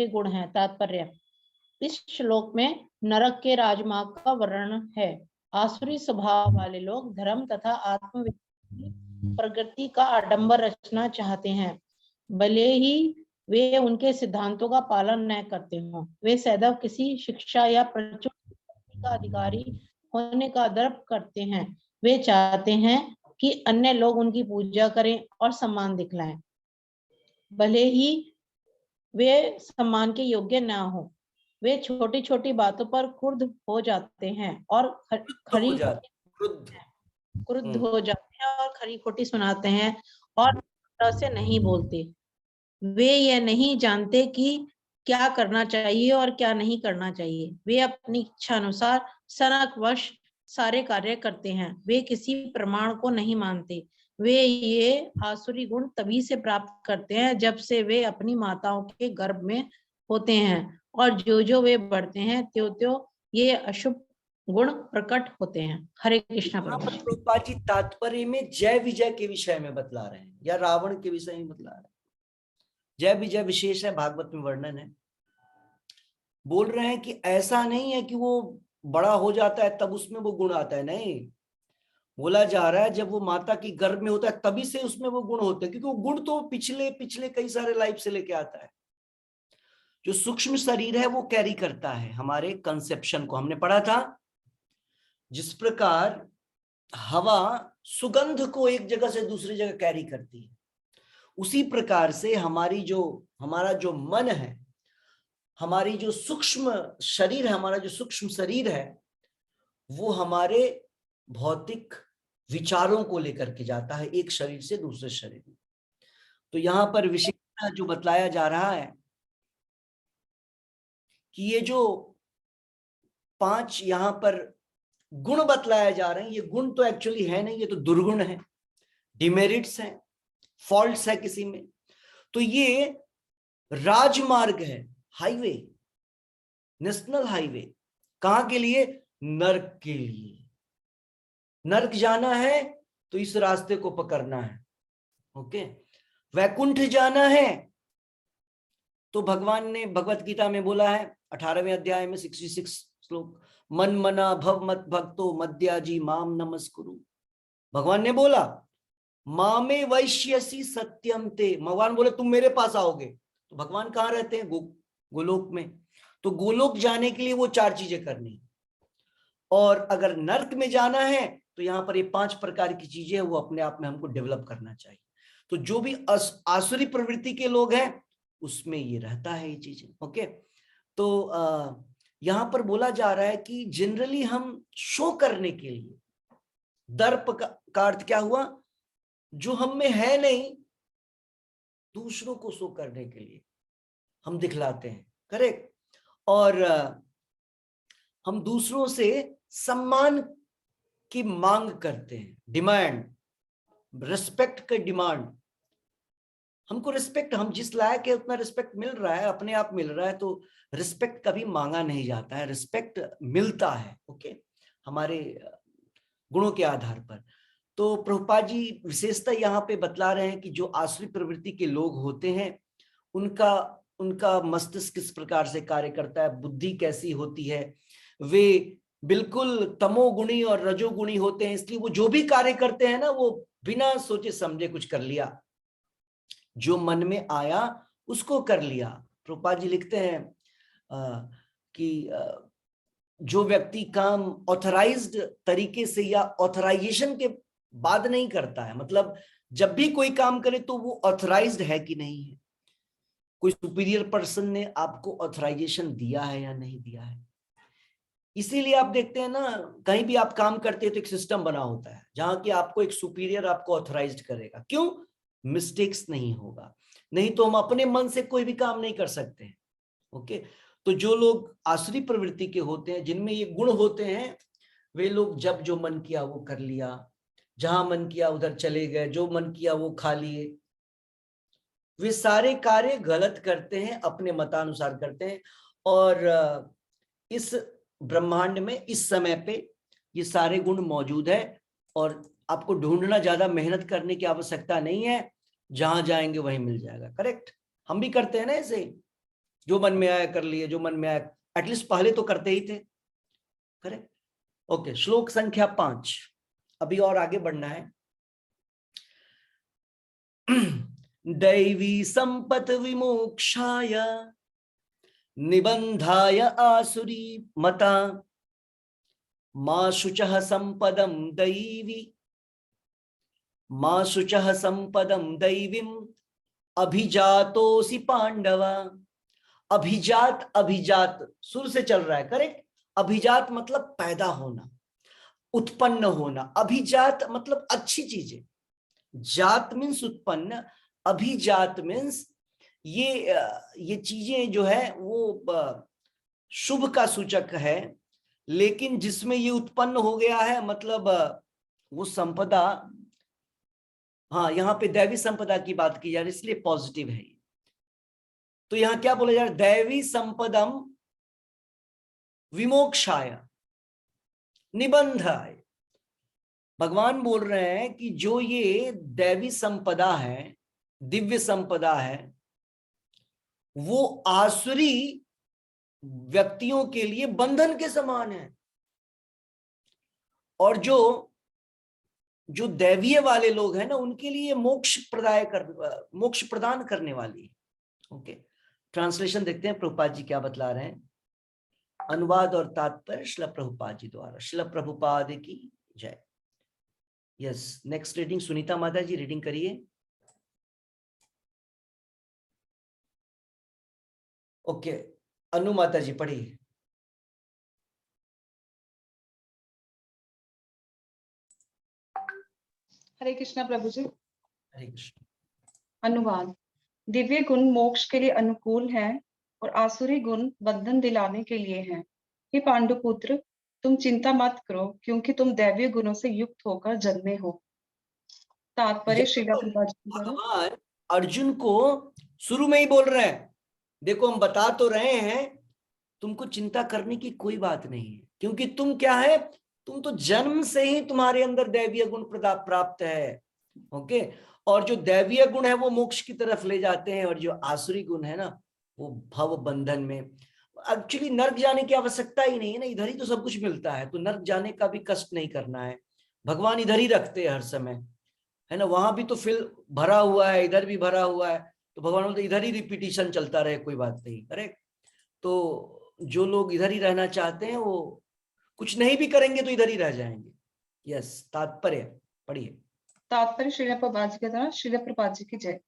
[SPEAKER 4] गुण हैं। तात्पर्य, इस श्लोक में नरक के राजमार्ग का वर्णन है। आसुरी स्वभाव वाले लोग धर्म तथा आत्मविश्वास की प्रगति का आडंबर रचना चाहते हैं, भले ही वे उनके सिद्धांतों का पालन न करते हों। वे सदैव किसी शिक्षा या प्रचुर का अधिकारी होने का दर्प करते हैं। वे चाहते हैं कि अन्य लोग उनकी पूजा करें और सम्मान दिखलाएं, भले ही वे सम्मान के योग्य ना हो। वे छोटी छोटी बातों पर क्रुद्ध हो जाते हैं और क्रुद्ध हो जाते हैं और खरी खोटी सुनाते हैं और से नहीं बोलते। वे यह नहीं जानते कि क्या करना चाहिए और क्या नहीं करना चाहिए। वे अपनी इच्छा अनुसार सनकवश सारे कार्य करते हैं। वे किसी प्रमाण को नहीं मानते। वे ये आसुरी गुण तभी से प्राप्त करते हैं जब से वे अपनी माताओं के गर्भ में होते हैं, और जो जो वे बढ़ते हैं त्यों त्यों ये अशुभ गुण प्रकट होते हैं। हरे कृष्णा प्रभु जी।
[SPEAKER 1] प्रभुपाद जी तात्पर्य में जय विजय के विषय में बतला रहे हैं या रावण के विषय में बतला रहे हैं। जय विजय विशेष है, भागवत में वर्णन है। बोल रहे हैं कि ऐसा नहीं है कि वो बड़ा हो जाता है तब उसमें वो गुण आता है, नहीं। बोला जा रहा है जब वो माता की गर्भ में होता है तभी से उसमें वो गुण होते हैं, क्योंकि वो गुण तो पिछले पिछले कई सारे लाइफ से लेके आता है। जो सूक्ष्म शरीर है वो कैरी करता है हमारे कंसेप्शन को। हमने पढ़ा था जिस प्रकार हवा सुगंध को एक जगह से दूसरी जगह कैरी करती है, उसी प्रकार से हमारा जो मन है, हमारी जो सूक्ष्म शरीर है, हमारा जो सूक्ष्म शरीर है, वो हमारे भौतिक विचारों को लेकर के जाता है एक शरीर से दूसरे शरीर में। तो यहाँ पर विशेषता जो बतलाया जा रहा है कि ये जो 5 यहाँ पर गुण बतलाया जा रहे हैं, ये गुण तो एक्चुअली है नहीं, ये तो दुर्गुण है, डिमेरिट्स हैं, फॉल्ट्स है किसी में। तो ये राजमार्ग है, हाईवे, नेशनल हाईवे। कहां के लिए? नर्क के लिए। नर्क जाना है तो इस रास्ते को पकड़ना है। ओके। वैकुंठ जाना है तो भगवान ने भगवत गीता में बोला है 18वें अध्याय में 66 श्लोक, मन मना भव मत भक्तो मद्याजी माम नमस्कुरु। भगवान ने बोला मामे वैश्यसी सत्यम ते, भगवान बोले तुम मेरे पास आओगे। तो भगवान कहाँ रहते हैं? गोलोक में। तो गोलोक जाने के लिए वो 4 चीजें करनी, और अगर नर्क में जाना है तो यहाँ पर ये 5 प्रकार की चीजें वो अपने आप में हमको डेवलप करना चाहिए। तो जो भी आसुरी प्रवृत्ति के लोग हैं उसमें ये रहता है ये चीजें। ओके। तो यहाँ पर बोला जा रहा है कि जनरली हम शो करने के लिए, दर्प का अर्थ क्या हुआ? जो हम में है नहीं, दूसरों को शो करने के लिए हम दिखलाते हैं, करेक्ट। और हम दूसरों से सम्मान की मांग करते हैं, डिमांड, रिस्पेक्ट का डिमांड। हमको रिस्पेक्ट, हम जिस लायक है उतना रिस्पेक्ट मिल रहा है, अपने आप मिल रहा है, तो रिस्पेक्ट कभी मांगा नहीं जाता है, रिस्पेक्ट मिलता है। ओके, हमारे गुणों के आधार पर। तो प्रभुपाद जी विशेषता यहाँ पे बतला रहे हैं कि जो आसुरी प्रवृत्ति के लोग होते हैं उनका मस्तिष्क किस प्रकार से कार्य करता है, बुद्धि कैसी होती है। वे बिल्कुल तमोगुणी और रजोगुणी होते हैं, इसलिए वो जो भी कार्य करते हैं ना, वो बिना सोचे समझे कुछ कर लिया, जो मन में आया उसको कर लिया। प्रभुपाद जी लिखते हैं कि जो व्यक्ति काम ऑथराइज्ड तरीके से या ऑथराइजेशन के बाद नहीं करता है, मतलब जब भी कोई काम करे तो वो ऑथराइज्ड है कि नहीं है, कोई सुपीरियर पर्सन ने आपको ऑथराइजेशन दिया है या नहीं दिया है। इसीलिए आप देखते हैं ना, कहीं भी आप काम करते हैं तो एक सिस्टम बना होता है जहां कि आपको एक सुपीरियर आपको ऑथराइज्ड करेगा। क्यों? मिस्टेक्स नहीं होगा, नहीं तो हम अपने मन से कोई भी काम नहीं कर सकते हैं। ओके। तो जो लोग आसुरी प्रवृत्ति के होते हैं, जिनमें ये गुण होते हैं, वे लोग जब जो मन किया वो कर लिया, जहां मन किया उधर चले गए, जो मन किया वो खा लिए। वे सारे कार्य गलत करते हैं, अपने मतानुसार करते हैं। और इस ब्रह्मांड में इस समय पे ये सारे गुण मौजूद है, और आपको ढूंढना, ज्यादा मेहनत करने की आवश्यकता नहीं है, जहां जाएंगे वहीं मिल जाएगा। करेक्ट। हम भी करते हैं ना ऐसे, जो मन में आया कर लिए, जो मन में आया, एटलीस्ट पहले तो करते ही थे। करेक्ट। ओके, श्लोक संख्या 5, अभी और आगे बढ़ना है। दैवी संपत विमोक्षाय निबंधाय आसुरी मता मा शुचः संपदम दैवी मा शुचः संपदम दैवीम अभिजातोसि पांडव। अभिजात, अभिजात सुर से चल रहा है, करेक्ट। अभिजात मतलब पैदा होना, उत्पन्न होना। अभिजात मतलब अच्छी चीजें, जात मीन्स उत्पन्न, अभिजात मीन्स ये चीजें जो है वो शुभ का सूचक है, लेकिन जिसमें ये उत्पन्न हो गया है मतलब वो संपदा, हाँ यहाँ पे दैवी संपदा की बात की जा रही है, इसलिए पॉजिटिव है। तो यहाँ क्या बोला जा रहा है? दैवी संपदम विमोक्षाय निबंधाय। भगवान बोल रहे हैं कि जो ये दैवी संपदा है, दिव्य संपदा है, वो आसुरी व्यक्तियों के लिए बंधन के समान है, और जो दैवीय वाले लोग हैं ना, उनके लिए मोक्ष प्रदान करने वाली है। ओके, ट्रांसलेशन देखते हैं प्रभुपाद जी क्या बतला रहे हैं। अनुवाद और तात्पर्य श्रील प्रभुपाद जी द्वारा। श्रील प्रभुपाद की जय। यस, नेक्स्ट रीडिंग सुनीता माता जी रीडिंग करिए। ओके, अनु माता जी पढ़िए।
[SPEAKER 5] हरे कृष्णा प्रभु जी।
[SPEAKER 1] हरे कृष्ण।
[SPEAKER 5] अनुवाद। दिव्य गुण मोक्ष के लिए अनुकूल हैं और आसुरी गुण बंधन दिलाने के लिए हैं। हे पांडुपुत्र, तुम चिंता मत करो, क्योंकि तुम दैवीय गुणों से युक्त होकर जन्मे हो। तात्पर्य श्रील प्रभुपाद जी द्वारा।
[SPEAKER 1] भगवान अर्जुन को शुरू में ही बोल रहे हैं, देखो हम बता तो रहे हैं, तुमको चिंता करने की कोई बात नहीं है, क्योंकि तुम क्या है, तुम तो जन्म से ही तुम्हारे अंदर दैवीय गुण प्राप्त है। ओके, और जो दैवीय गुण है वो मोक्ष की तरफ ले जाते हैं, और जो आसुरी गुण है ना वो भव बंधन में। एक्चुअली नर्क जाने की आवश्यकता ही नहीं है ना, इधर ही तो सब कुछ मिलता है, तो नर्क जाने का भी कष्ट नहीं करना है। भगवान इधर ही रखते हैं हर समय, है ना। वहां भी तो फिल भरा हुआ है, इधर भी भरा हुआ है, तो भगवान बोलते इधर ही रिपीटिशन चलता रहे, कोई बात नहीं, करेक्ट। तो जो लोग इधर ही रहना चाहते हैं वो कुछ नहीं भी करेंगे तो इधर ही रह जाएंगे। यस, तात्पर्य पढ़िए।
[SPEAKER 5] तात्पर्य श्रील प्रभुपाद जी के द्वारा। श्रील प्रभुपाद जी की जय।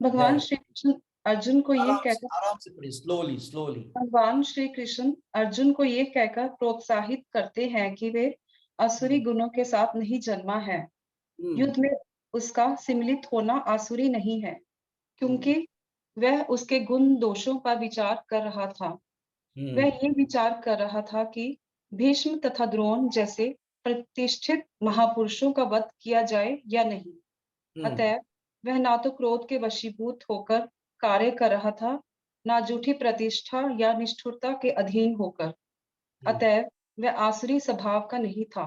[SPEAKER 5] भगवान श्री कृष्ण अर्जुन को ये कहकर
[SPEAKER 1] आराम से पढ़िए, स्लोली स्लोली।
[SPEAKER 5] भगवान श्री कृष्ण अर्जुन को ये कहकर प्रोत्साहित करते हैं कि वे आसुरी गुणों के साथ नहीं जन्मा है। युद्ध में उसका सम्मिलित होना आसुरी नहीं है, क्योंकि वह उसके गुण दोषों पर विचार कर रहा था। वह ये विचार कर रहा था कि भीष्म तथा द्रोण जैसे प्रतिष्ठित महापुरुषों का वध किया जाए या नहीं। अतएव वह ना तो क्रोध के वशीभूत होकर कार्य कर रहा था, ना झूठी प्रतिष्ठा या निष्ठुरता के अधीन होकर। अतएव वह आसुरी स्वभाव का नहीं था।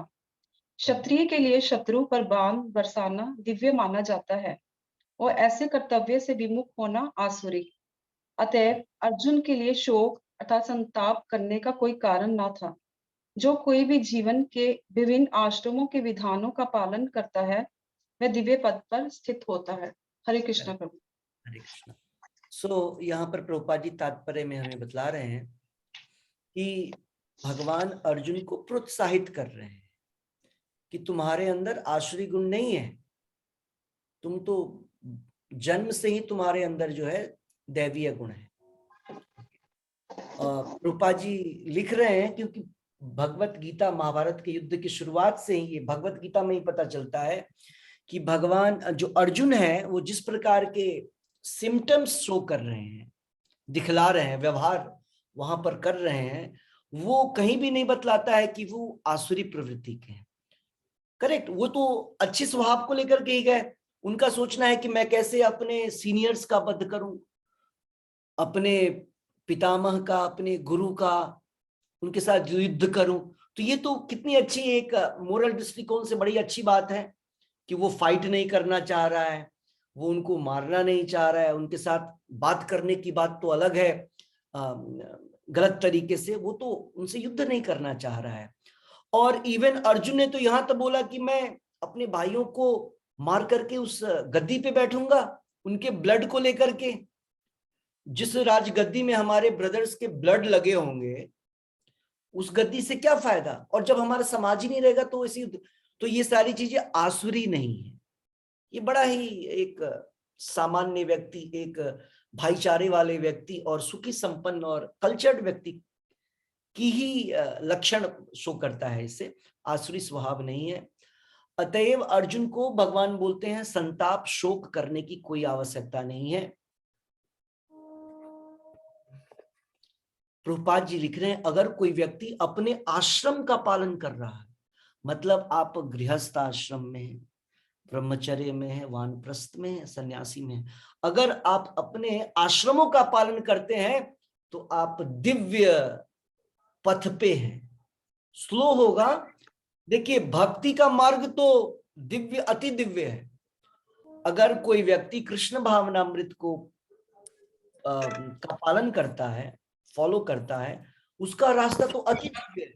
[SPEAKER 5] क्षत्रिय के लिए शत्रु पर बाण बरसाना दिव्य माना जाता है, और ऐसे कर्तव्य से विमुख होना आसुरी। अतएव अर्जुन के लिए शोक अर्थात संताप करने का कोई कारण न था। जो कोई भी जीवन के विभिन्न आश्रमों के विधानों का पालन करता है, वह दिव्य पद पर स्थित होता है। हरे कृष्णा प्रभु।
[SPEAKER 1] हरे कृष्णा। सो यहाँ पर प्रभुपाद जी तात्पर्य में हमें बतला रहे हैं कि भगवान अर्जुन को प्रोत्साहित कर रहे हैं कि तुम्हारे अंदर आसुरी गुण नहीं है, तुम तो जन्म से ही तुम्हारे अंदर जो है दैवीय गुण है। प्रभुपाद जी लिख रहे हैं क्योंकि भगवत गीता महाभारत के युद्ध की शुरुआत से ही ये भगवत गीता में ही पता चलता है कि भगवान जो अर्जुन है वो जिस प्रकार के सिम्टम्स शो कर रहे हैं, दिखला रहे हैं, व्यवहार वहां पर कर रहे हैं, वो कहीं भी नहीं बतलाता है कि वो आसुरी प्रवृत्ति के हैं। करेक्ट, वो तो अच्छे स्वभाव को लेकर के ही गए। उनका सोचना है कि मैं कैसे अपने सीनियर्स का वध करूं, अपने पितामह का, अपने गुरु का, उनके साथ युद्ध करूं। तो ये तो कितनी अच्छी एक मोरल दृष्टिकोण से बड़ी अच्छी बात है कि वो फाइट नहीं करना चाह रहा है, वो उनको मारना नहीं चाह रहा है। उनके साथ बात करने की बात तो अलग है, गलत तरीके से, वो तो उनसे युद्ध नहीं करना चाह रहा है। और इवन अर्जुन ने तो यहाँ तक बोला कि मैं अपने भाइयों को मार करके उस गद्दी पे बैठूंगा उनके ब्लड को लेकर के। जिस राजगद्दी में हमारे ब्रदर्स के ब्लड लगे होंगे उस गद्दी से क्या फायदा? और जब हमारा समाज ही नहीं रहेगा तो तो ये सारी चीजें आसुरी नहीं है। ये बड़ा ही एक सामान्य व्यक्ति, एक भाईचारे वाले व्यक्ति और सुखी संपन्न और कल्चर्ड व्यक्ति की ही लक्षण शो करता है। इससे आसुरी स्वभाव नहीं है। अतएव अर्जुन को भगवान बोलते हैं संताप शोक करने की कोई आवश्यकता नहीं है। प्रभुपाद जी लिख रहे हैं अगर कोई व्यक्ति अपने आश्रम का पालन कर रहा है, मतलब आप गृहस्थ आश्रम में है, ब्रह्मचर्य में है, वानप्रस्थ में है, सन्यासी में है, अगर आप अपने आश्रमों का पालन करते हैं तो आप दिव्य पथ पे हैं। स्लो होगा। देखिए भक्ति का मार्ग तो दिव्य अति दिव्य है। अगर कोई व्यक्ति कृष्ण भावनामृत को का पालन करता है, फॉलो करता है, उसका रास्ता तो अति दिव्य है,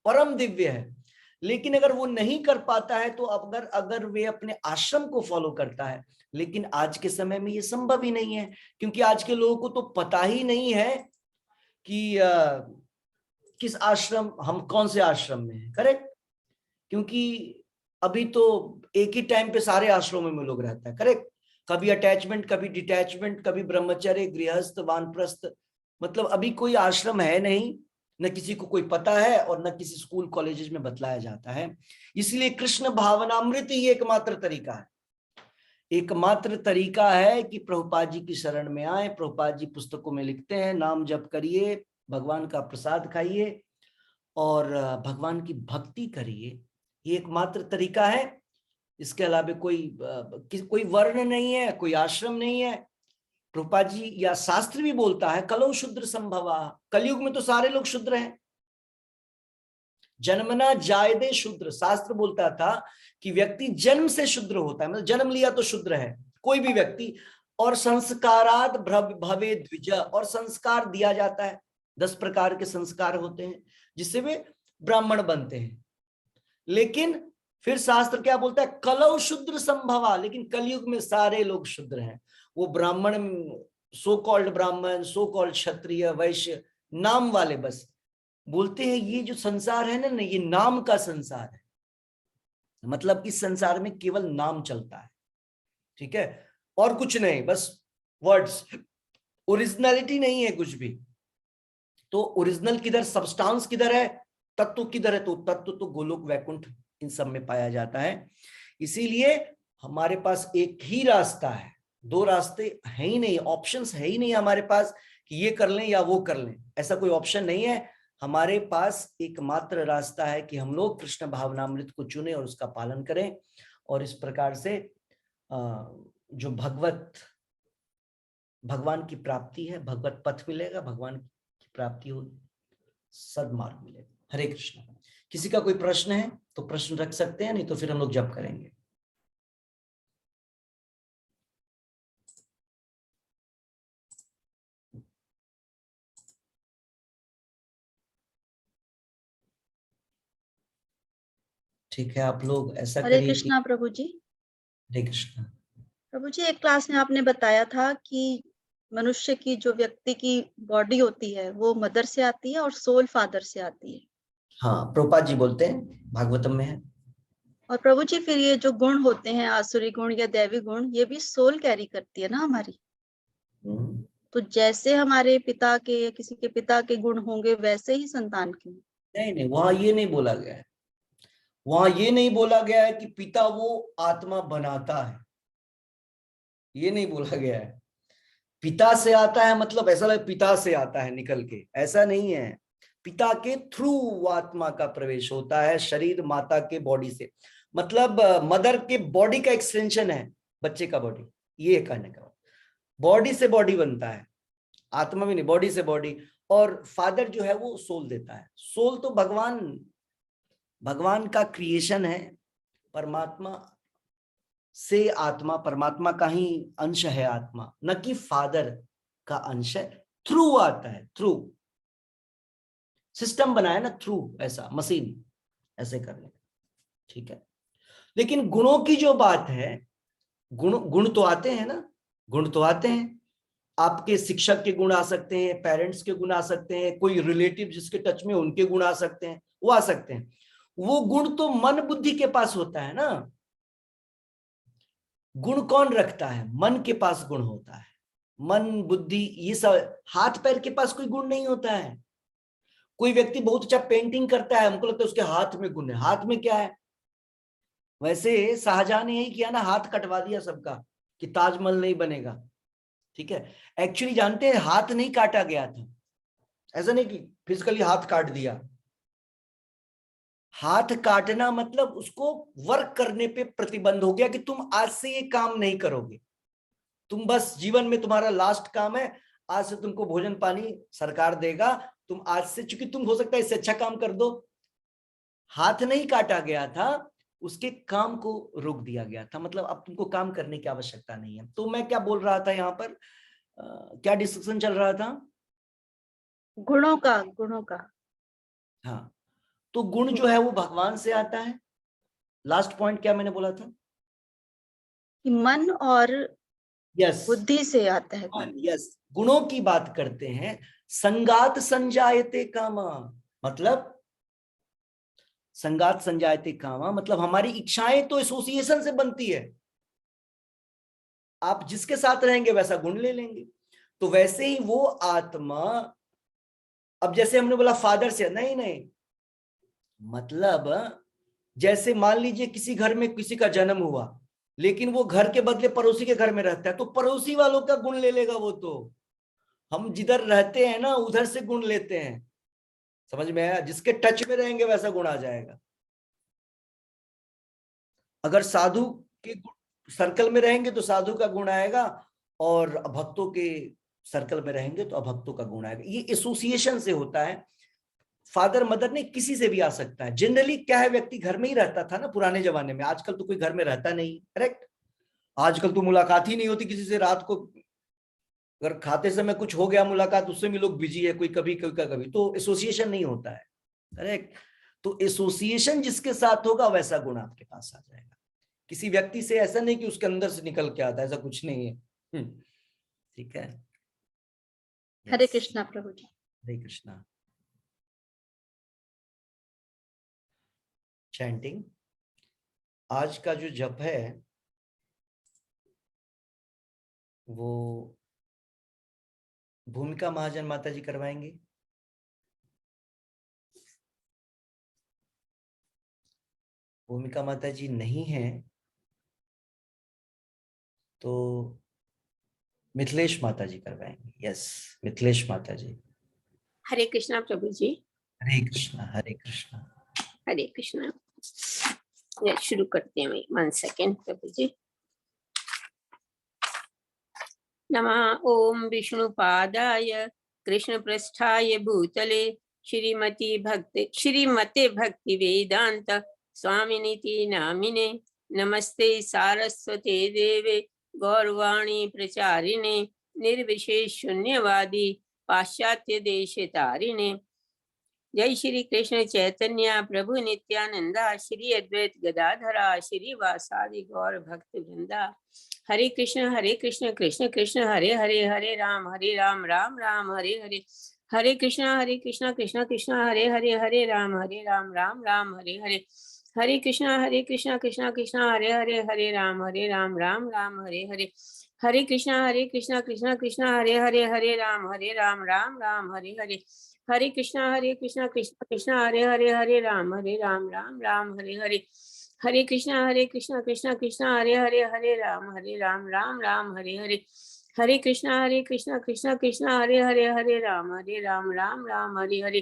[SPEAKER 1] परम दिव्य है। लेकिन अगर वो नहीं कर पाता है तो अगर वे अपने आश्रम को फॉलो करता है, लेकिन आज के समय में ये संभव ही नहीं है क्योंकि आज के लोगों को तो पता ही नहीं है कि किस आश्रम, हम कौन से आश्रम में हैं। करेक्ट? क्योंकि अभी तो एक ही टाइम पे सारे आश्रमों में लोग रहता है। करेक्ट? कभी अटैचमेंट, कभी डिटैचमेंट, कभी ब्रह्मचर्य, गृहस्थ, वानप्रस्थ, मतलब अभी कोई आश्रम है नहीं, न किसी को कोई पता है और न किसी स्कूल कॉलेजेस में बतलाया जाता है। इसलिए कृष्ण भावनामृत ही एकमात्र तरीका है। एकमात्र तरीका है कि प्रभुपाद जी की शरण में आए। प्रभुपाद जी पुस्तकों में लिखते हैं नाम जप करिए, भगवान का प्रसाद खाइए और भगवान की भक्ति करिए। ये एकमात्र तरीका है। इसके अलावा कोई वर्ण नहीं है, कोई आश्रम नहीं है। प्रभुपाद जी या शास्त्र भी बोलता है कलौ शूद्र संभवा, कलयुग में तो सारे लोग शूद्र हैं। जन्मना जायदे शूद्र, शास्त्र बोलता था कि व्यक्ति जन्म से शूद्र होता है, मतलब जन्म लिया तो शूद्र है कोई भी व्यक्ति। और संस्काराद भवे द्विज, और संस्कार दिया जाता है। 10 प्रकार के संस्कार होते हैं जिससे वे ब्राह्मण बनते हैं। लेकिन फिर शास्त्र क्या बोलता है? कलौ शूद्र संभवा, लेकिन कलयुग में सारे लोग शूद्र हैं। वो ब्राह्मण, सो कॉल्ड ब्राह्मण, सो कॉल्ड क्षत्रिय, वैश्य, नाम वाले बस बोलते हैं। ये जो संसार है ना, ये नाम का संसार है। मतलब इस संसार में केवल नाम चलता है, ठीक है, और कुछ नहीं, बस वर्ड्स। ओरिजिनलिटी नहीं है कुछ भी। तो ओरिजिनल किधर, सब्सटेंस किधर है, तत्व किधर है? तो तत्व तो गोलोक वैकुंठ इन सब में पाया जाता है। इसीलिए हमारे पास एक ही रास्ता है, 2 रास्ते हैं ही नहीं, ऑप्शंस है ही नहीं हमारे पास कि ये कर लें या वो कर लें। ऐसा कोई ऑप्शन नहीं है। हमारे पास एकमात्र रास्ता है कि हम लोग कृष्ण भावनामृत को चुने और उसका पालन करें। और इस प्रकार से जो भगवान की प्राप्ति है, भगवत पथ मिलेगा, भगवान की प्राप्ति होगी, सद्मार्ग मिलेगा। हरे कृष्ण। किसी का कोई प्रश्न है तो प्रश्न रख सकते हैं, नहीं तो फिर हम लोग जप करेंगे। ठीक है, आप लोग ऐसा
[SPEAKER 6] हरे
[SPEAKER 1] करिए कि
[SPEAKER 6] कृष्णा प्रभु जी।
[SPEAKER 1] हरे कृष्ण।
[SPEAKER 6] प्रभु जी, एक क्लास में आपने बताया था कि मनुष्य की, जो व्यक्ति की बॉडी होती है, वो मदर से आती है और सोल फादर से आती है।
[SPEAKER 1] हाँ, प्रभुपाद जी बोलते हैं, भागवतम में है।
[SPEAKER 6] और प्रभु जी फिर ये जो गुण होते हैं, आसुरी गुण या दैवी गुण, ये भी सोल कैरी करती है ना हमारी। तो जैसे हमारे पिता के या किसी के पिता के गुण होंगे, वैसे ही संतान के।
[SPEAKER 1] नहीं, वहां ये नहीं बोला गया है। वहां ये नहीं बोला गया है कि पिता वो आत्मा बनाता है, ये नहीं बोला गया है। पिता से आता है मतलब ऐसा लगे पिता से आता है निकल के, ऐसा नहीं है। पिता के थ्रू आत्मा का प्रवेश होता है शरीर माता के बॉडी से, मतलब मदर के बॉडी का एक्सटेंशन है बच्चे का बॉडी। ये कहने का बॉडी से बॉडी बनता है, आत्मा भी नहीं, बॉडी से बॉडी। और फादर जो है वो सोल देता है। सोल तो भगवान का क्रिएशन है। परमात्मा से आत्मा, परमात्मा का ही अंश है आत्मा, न कि फादर का अंश है। थ्रू आता है, थ्रू सिस्टम बनाया ना, थ्रू, ऐसा मशीन ऐसे करने, ठीक है। लेकिन गुणों की जो बात है, गुण तो आते हैं ना, गुण तो आते हैं। आपके शिक्षक के गुण आ सकते हैं, पेरेंट्स के गुण आ सकते हैं, कोई रिलेटिव जिसके टच में उनके गुण आ सकते हैं, वो आ सकते हैं। वो गुण तो मन बुद्धि के पास होता है ना। गुण कौन रखता है? मन के पास गुण होता है। मन बुद्धि ये सब, हाथ पैर के पास कोई गुण नहीं होता है। कोई व्यक्ति बहुत अच्छा पेंटिंग करता है, हमको लगता है उसके हाथ में गुण है। हाथ में क्या है? वैसे शाहजहां ने यही किया ना, हाथ कटवा दिया सबका कि ताजमहल नहीं बनेगा। ठीक है, एक्चुअली जानते हैं हाथ नहीं काटा गया था, ऐसा नहीं कि फिजिकली हाथ काट दिया। हाथ काटना मतलब उसको वर्क करने पे प्रतिबंध हो गया कि तुम आज से ये काम नहीं करोगे, तुम बस जीवन में तुम्हारा लास्ट काम है, आज से तुमको भोजन पानी सरकार देगा, तुम आज से, चूंकि तुम हो सकता है इससे अच्छा काम कर दो। हाथ नहीं काटा गया था, उसके काम को रोक दिया गया था, मतलब अब तुमको काम करने की आवश्यकता नहीं है। तो मैं क्या बोल रहा था यहाँ पर, क्या डिस्कशन चल रहा था?
[SPEAKER 6] गुणों का।
[SPEAKER 1] हाँ, तो गुण जो है वो भगवान से आता है। लास्ट पॉइंट क्या मैंने बोला था?
[SPEAKER 6] कि मन और
[SPEAKER 1] यस,
[SPEAKER 6] बुद्धि से आता है गुण।
[SPEAKER 1] यस, गुणों की बात करते हैं। संगात संजायते कामा, मतलब संगात संजायते कामा मतलब हमारी इच्छाएं तो एसोसिएशन से बनती है। आप जिसके साथ रहेंगे वैसा गुण ले लेंगे। तो वैसे ही वो आत्मा, अब जैसे हमने बोला फादर से, नहीं नहीं, मतलब जैसे मान लीजिए किसी घर में किसी का जन्म हुआ, लेकिन वो घर के बदले पड़ोसी के घर में रहता है, तो पड़ोसी वालों का गुण ले लेगा वो। तो हम जिधर रहते हैं ना उधर से गुण लेते हैं, समझ में आया? जिसके टच में रहेंगे वैसा गुण आ जाएगा। अगर साधु के सर्कल में रहेंगे तो साधु का गुण आएगा, और भक्तों के सर्कल में रहेंगे तो अभक्तों का गुण आएगा। ये एसोसिएशन से होता है। फादर मदर ने किसी से भी आ सकता है। जनरली क्या है, व्यक्ति घर में ही रहता था ना पुराने जमाने में, आजकल तो कोई घर में रहता नहीं, करेक्ट? आजकल तो मुलाकात ही नहीं होती किसी से। रात को अगर खाते समय कुछ हो गया मुलाकात, उससे भी लोग बिजी है, कोई कभी कोई का कभी, तो एसोसिएशन नहीं होता है, करेक्ट? तो एसोसिएशन जिसके साथ होगा वैसा गुण आपके पास आ जाएगा। किसी व्यक्ति से ऐसा नहीं कि उसके अंदर से निकल के आता है, ऐसा कुछ नहीं है। ठीक है।
[SPEAKER 6] हरे कृष्णा प्रभु जी।
[SPEAKER 1] हरे कृष्णा। चैंटिंग आज का जो जप है वो भूमिका महाजन माता जी करवाएंगे। भूमिका माता जी नहीं है तो मिथिलेश माता जी करवाएंगे। यस, मिथिलेश माता जी।
[SPEAKER 3] हरे कृष्णा प्रभु जी।
[SPEAKER 1] हरे कृष्णा, हरे कृष्णा।
[SPEAKER 3] हरे कृष्णा। ये शुरू करते हैं। 1 सेकेंड प्रभु जी। नमः ओम विष्णुपादाय कृष्णपृष्ठाय भूतले श्रीमते भक्ति वेदांत स्वामिनीति नामिने नमस्ते सारस्वते देवे गौरवाणी प्रचारिणे निर्विशेष शून्यवादी पाश्चात्य देश तारिणे। जय श्री कृष्ण चैतन्य प्रभु नित्यानंदा श्री अद्वैत गदाधरा श्री वासादि गौर भक्त वृंदा। हरे कृष्ण कृष्ण कृष्ण हरे हरे हरे राम राम राम हरे हरे। हरे कृष्ण कृष्ण कृष्ण हरे हरे हरे राम राम राम हरे हरे। हरे कृष्ण कृष्ण कृष्ण हरे हरे राम राम राम हरे हरे। हरे कृष्ण कृष्ण कृष्ण हरे हरे राम राम हरे हरे। हरे कृष्ण कृष्ण कृष्ण हरे हरे राम राम हरे हरे। हरे कृष्ण कृष्ण कृष्ण हरे हरे राम राम हरे हरे। हरे कृष्ण कृष्ण कृष्ण हरे हरे राम राम हरे हरे।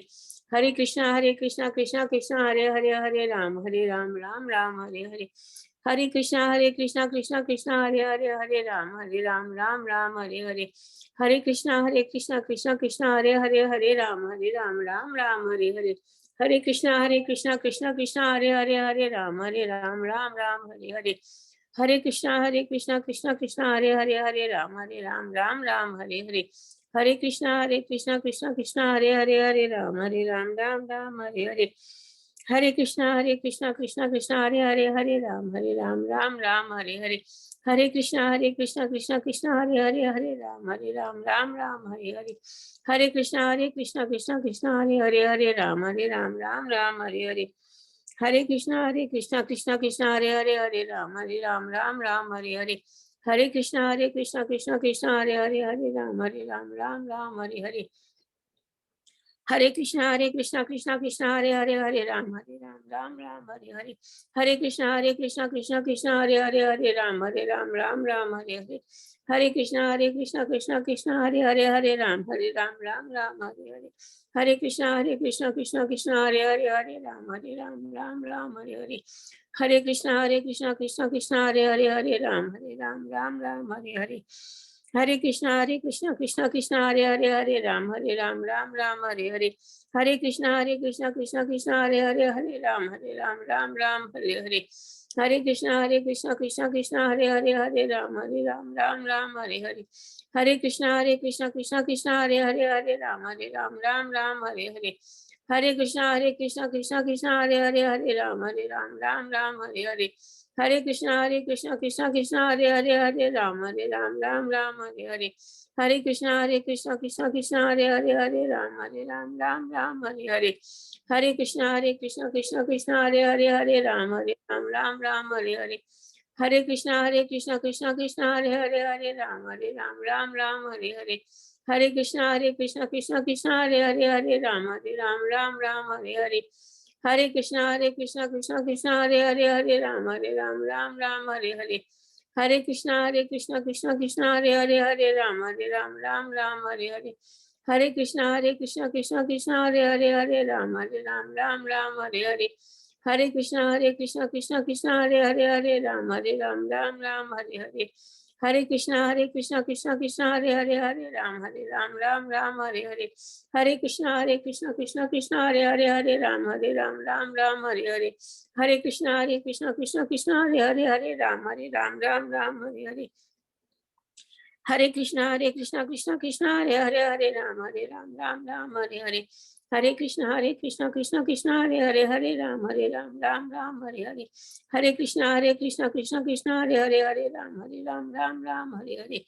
[SPEAKER 3] हरे कृष्ण कृष्ण कृष्ण हरे हरे राम राम हरे हरे। हरे कृष्ण कृष्ण कृष्ण हरे हरे राम राम हरे हरे। हरे कृष्ण कृष्ण कृष्ण हरे हरे राम राम हरे हरे। हरे कृष्ण कृष्ण कृष्ण हरे हरे राम राम हरे हरे। हरे कृष्ण कृष्ण कृष्ण हरे राम राम हरे हरे। हरे कृष्ण कृष्ण कृष्ण हरे राम राम हरे हरे। हरे कृष्णा कृष्णा कृष्णा हरे हरे, हरे राम राम राम हरे हरे, हरे कृष्णा कृष्णा कृष्णा हरे हरे, हरे राम राम हरे हरे, हरे कृष्णा कृष्णा कृष्णा हरे हरे, हरे राम राम हरे हरे, हरे कृष्णा कृष्णा हरे हरे, हरे राम राम हरे हरे, हरे कृष्णा कृष्णा हरे हरे, हरे राम राम हरे हरे, हरे कृष्णा कृष्णा हरे हरे, हरे राम राम हरे हरे, हरे कृष्णा कृष्णा हरे हरे, हरे राम राम हरे हरे, हरे कृष्णा कृष्णा हरे हरे, हरे राम राम हरे हरे, हरे कृष्णा कृष्णा हरे हरे, हरे राम राम हरे हरे, हरे कृष्णा कृष्णा हरे हरे, हरे राम राम हरे हरे, हरे कृष्णा कृष्णा हरे हरे, हरे राम राम हरे हरे, हरे कृष्णा कृष्णा हरे हरे, हरे राम राम हरे हरे, हरे कृष्णा कृष्णा हरे हरे, हरे राम राम हरे हरे, हरे कृष्णा कृष्णा हरे हरे, हरे राम हरे हरे, हरे कृष्णा कृष्णा हरे हरे, हरे राम राम हरे हरे, हरे कृष्णा कृष्णा हरे हरे, हरे राम राम हरे हरे, हरे कृष्णा कृष्णा हरे हरे, हरे राम राम हरे हरे, हरे कृष्णा कृष्णा हरे हरे, हरे राम राम हरे हरे, हरे कृष्णा कृष्णा हरे हरे, हरे राम राम हरे हरे, हरे कृष्णा कृष्णा हरे हरे, हरे राम राम हरे हरे, हरे कृष्णा कृष्णा हरे हरे, हरे राम राम हरे हरे, हरे कृष्णा कृष्णा हरे हरे, हरे राम राम हरे हरे, हरे कृष्णा कृष्णा हरे हरे, हरे राम राम हरे हरे, हरे कृष्णा कृष्णा हरे हरे, हरे राम राम हरे हरे, हरे कृष्णा कृष्णा हरे हरे, हरे राम राम हरे हरे, हरे कृष्णा कृष्णा हरे हरे, हरे राम राम हरे हरे, हरे कृष्णा कृष्णा हरे हरे, हरे राम राम हरे हरे, हरे कृष्णा कृष्णा हरे हरे, हरे राम राम हरे हरे, हरे कृष्णा कृष्णा हरे हरे, हरे राम राम हरे हरे, हरे कृष्णा कृष्णा हरे हरे, हरे राम हरे हरे, हरे कृष्णा कृष्णा हरे हरे, हरे राम राम हरे हरे, हरे कृष्णा कृष्णा हरे हरे, हरे राम राम हरे हरे, हरे कृष्णा कृष्णा हरे हरे, हरे राम राम हरे हरे, हरे कृष्णा कृष्णा हरे हरे, हरे राम राम हरे हरे,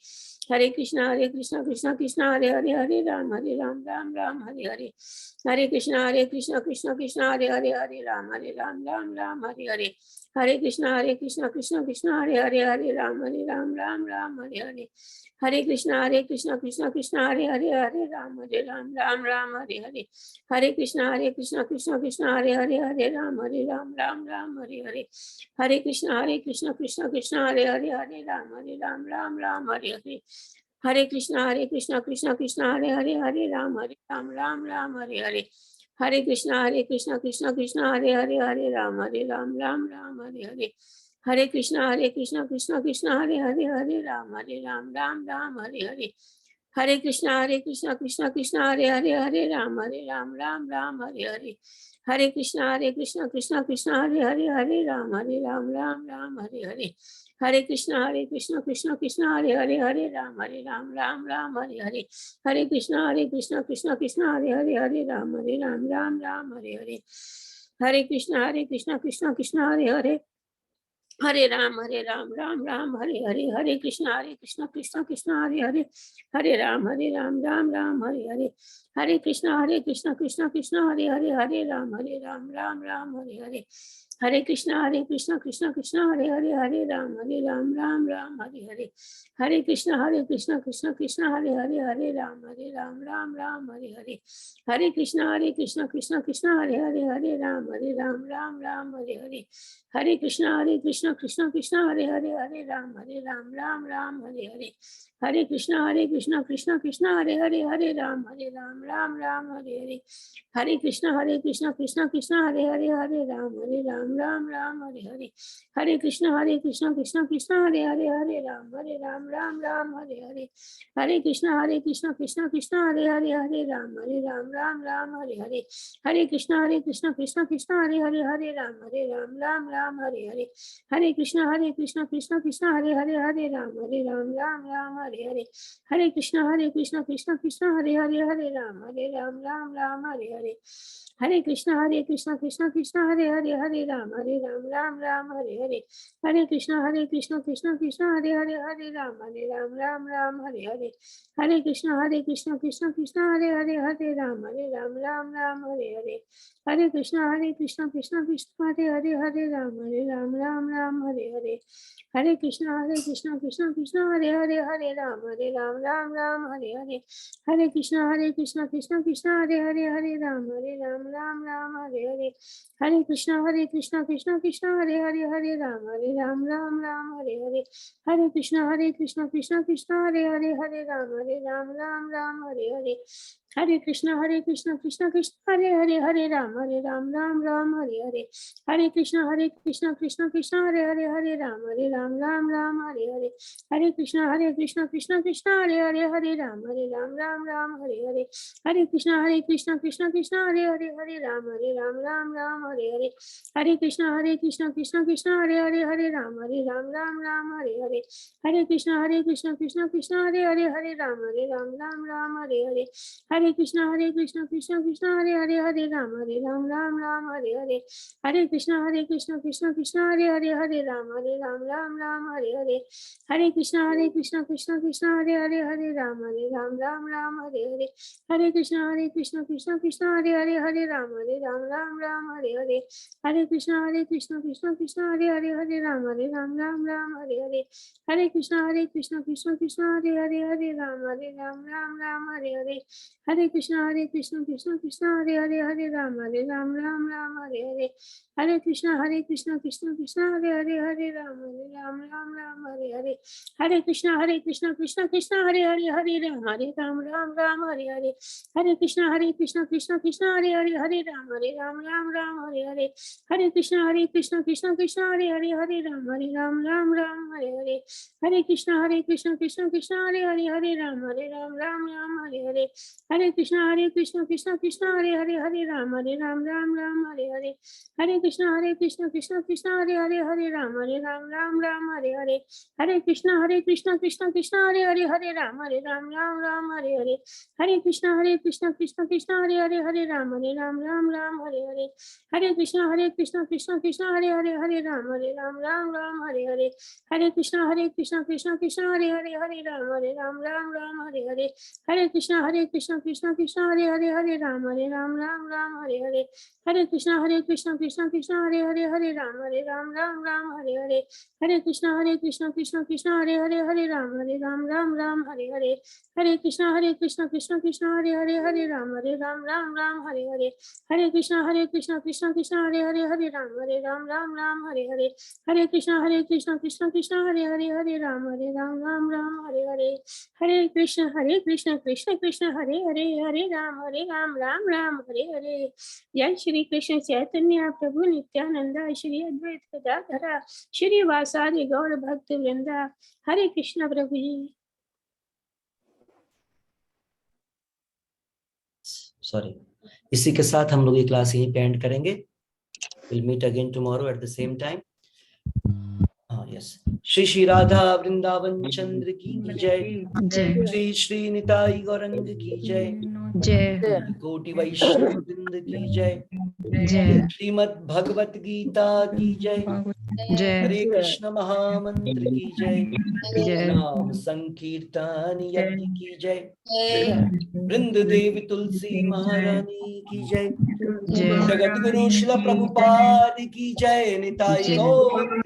[SPEAKER 3] हरे कृष्णा कृष्णा हरे हरे, हरे राम राम हरे हरे, हरे कृष्णा कृष्णा हरे हरे, हरे राम राम हरे हरे, हरे कृष्णा कृष्णा हरे हरे, हरे राम राम हरे हरे, हरे कृष्णा कृष्णा हरे हरे, हरे राम राम हरे हरे, हरे कृष्णा कृष्णा हरे हरे, हरे राम राम हरे हरे, हरे कृष्णा कृष्णा हरे हरे, हरे राम राम हरे हरे, हरे कृष्णा कृष्णा हरे हरे, हरे राम राम हरे हरे, हरे कृष्णा कृष्णा हरे हरे, हरे राम राम हरे हरे, हरे कृष्णा कृष्णा हरे हरे, हरे राम राम हरे हरे, हरे कृष्णा कृष्णा हरे हरे, हरे राम राम हरे हरे, हरे कृष्णा कृष्णा हरे हरे, हरे राम राम हरे हरे, हरे कृष्णा कृष्णा हरे हरे, हरे राम राम हरे हरे, हरे कृष्णा कृष्णा हरे हरे, हरे राम राम हरे हरे, हरे कृष्णा कृष्णा हरे हरे, हरे राम राम हरे हरे, हरे कृष्णा कृष्णा हरे हरे, हरे राम राम हरे हरे, हरे कृष्णा कृष्णा हरे हरे, हरे राम राम हरे हरे, हरे कृष्णा कृष्णा हरे हरे, हरे राम राम हरे हरे, हरे कृष्णा कृष्णा हरे हरे, हरे राम राम हरे हरे, हरे कृष्णा कृष्णा हरे हरे, हरे राम हरे हरे, हरे कृष्णा कृष्णा हरे हरे, हरे राम हरे हरे, हरे कृष्णा कृष्णा हरे हरे, हरे राम राम हरे हरे, हरे कृष्णा कृष्णा कृष्णा हरे हरे, हरे राम राम राम हरे हरे, हरे कृष्णा कृष्णा कृष्णा हरे हरे, हरे राम राम राम हरे हरे, हरे कृष्णा कृष्णा कृष्णा हरे हरे, हरे राम राम राम हरे हरे, हरे कृष्णा कृष्णा कृष्णा हरे हरे, हरे राम राम हरे हरे, हरे कृष्णा कृष्णा कृष्णा हरे हरे, हरे राम राम हरे हरे, हरे कृष्णा कृष्णा कृष्णा हरे हरे, हरे राम राम हरे हरे, हरे कृष्णा कृष्णा हरे हरे, हरे राम राम हरे हरे, हरे कृष्णा कृष्णा कृष्णा हरे हरे, हरे राम राम हरे हरे, हरे कृष्णा कृष्णा हरे हरे, हरे राम राम हरे हरे, हरे कृष्णा कृष्णा हरे हरे, हरे राम राम हरे हरे, हरे कृष्णा कृष्णा हरे हरे, हरे राम राम हरे हरे, हरे कृष्णा कृष्णा हरे हरे, हरे राम राम हरे हरे, हरे कृष्णा कृष्णा हरे हरे, हरे राम राम हरे हरे, हरे कृष्णा कृष्णा हरे हरे, हरे राम राम हरे हरे, हरे कृष्णा कृष्णा हरे हरे, हरे राम राम हरे हरे, हरे कृष्णा कृष्णा हरे हरे, हरे राम राम हरे हरे, हरे कृष्णा कृष्णा हरे हरे, हरे राम राम हरे हरे, हरे कृष्णा कृष्णा हरे हरे, हरे राम राम हरे हरे, हरे कृष्णा कृष्णा हरे हरे, हरे राम राम हरे हरे, हरे कृष्णा कृष्णा हरे हरे, हरे राम राम हरे हरे, हरे कृष्णा कृष्णा हरे हरे, हरे राम राम हरे हरे, हरे कृष्णा कृष्णा हरे हरे, हरे राम हरे हरे, हरे कृष्णा कृष्णा हरे हरे, हरे राम राम हरे हरे, हरे कृष्णा कृष्णा हरे हरे, हरे राम हरे हरे, हरे कृष्णा कृष्णा हरे हरे, हरे राम राम हरे हरे, हरे कृष्णा कृष्णा हरे हरे, हरे राम हरे हरे, हरे कृष्णा कृष्णा हरे हरे, हरे राम हरे हरे, हरे कृष्णा कृष्णा हरे हरे, हरे राम राम हरे हरे, हरे कृष्णा कृष्णा हरे हरे, हरे राम राम हरे हरे, हरे कृष्णा कृष्णा हरे हरे, हरे राम राम हरे हरे, हरे कृष्णा कृष्णा हरे हरे, हरे राम राम हरे हरे, हरे कृष्णा कृष्णा हरे हरे, हरे राम राम हरे हरे, हरे कृष्णा कृष्णा हरे हरे, हरे राम हरे हरे, हरे कृष्णा कृष्णा हरे हरे, हरे राम हरे हरे, हरे कृष्णा कृष्णा हरे हरे, हरे राम हरे हरे, हरे कृष्णा कृष्णा हरे हरे, हरे राम हरे हरे, हरे कृष्णा कृष्णा हरे हरे, हरे राम हरे हरे, हरे कृष्णा कृष्णा हरे हरे, हरे राम हरे हरे, हरे कृष्णा कृष्णा हरे हरे, हरे राम हरे हरे, हरे कृष्णा कृष्णा हरे हरे, हरे राम हरे हरे, हरे कृष्ण कृष्ण कृष्ण हरे हरे, हरे राम राम हरे हरे, जय श्री कृष्ण चैतन्य प्रभु नित्यानंदा, श्री अद्वैत गदाधरा, श्री वासादि गौर भक्त वृंदा, हरे कृष्ण प्रभु जी।
[SPEAKER 1] सॉरी, इसी के साथ हम लोग ये क्लास यहीं पे एंड करेंगे। Will meet again tomorrow at the same time. Yes, Shri Shri Radha Vrindavan Chandra की जय, श्री श्री निताई गौरंग की जय,
[SPEAKER 7] जय
[SPEAKER 1] कोटि वैष्णव वृंद की जय,
[SPEAKER 7] जय
[SPEAKER 1] श्रीमद् भगवत गीता की जय,
[SPEAKER 7] जय
[SPEAKER 1] हरे कृष्ण महामंत्र की जय,
[SPEAKER 7] जय
[SPEAKER 1] नाम संकीर्तन यज्ञ की जय, वृंद देवी तुलसी महारानी की जय,
[SPEAKER 7] जय
[SPEAKER 1] जगत गुरु शिल प्रभुपाद की जय, निताई
[SPEAKER 7] जय।
[SPEAKER 1] गौर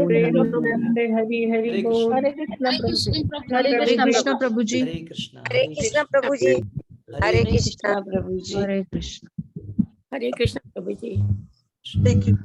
[SPEAKER 1] प्रेमानंदे हरि हरि हरे कृष्ण,
[SPEAKER 6] हरे कृष्ण प्रभु जी।
[SPEAKER 1] हरे कृष्ण,
[SPEAKER 6] हरे कृष्ण प्रभु जी।
[SPEAKER 1] हरे
[SPEAKER 6] हरे कृष्ण
[SPEAKER 7] हरे कृष्ण
[SPEAKER 3] हरे कृष्ण प्रभु जी।
[SPEAKER 6] Thank you.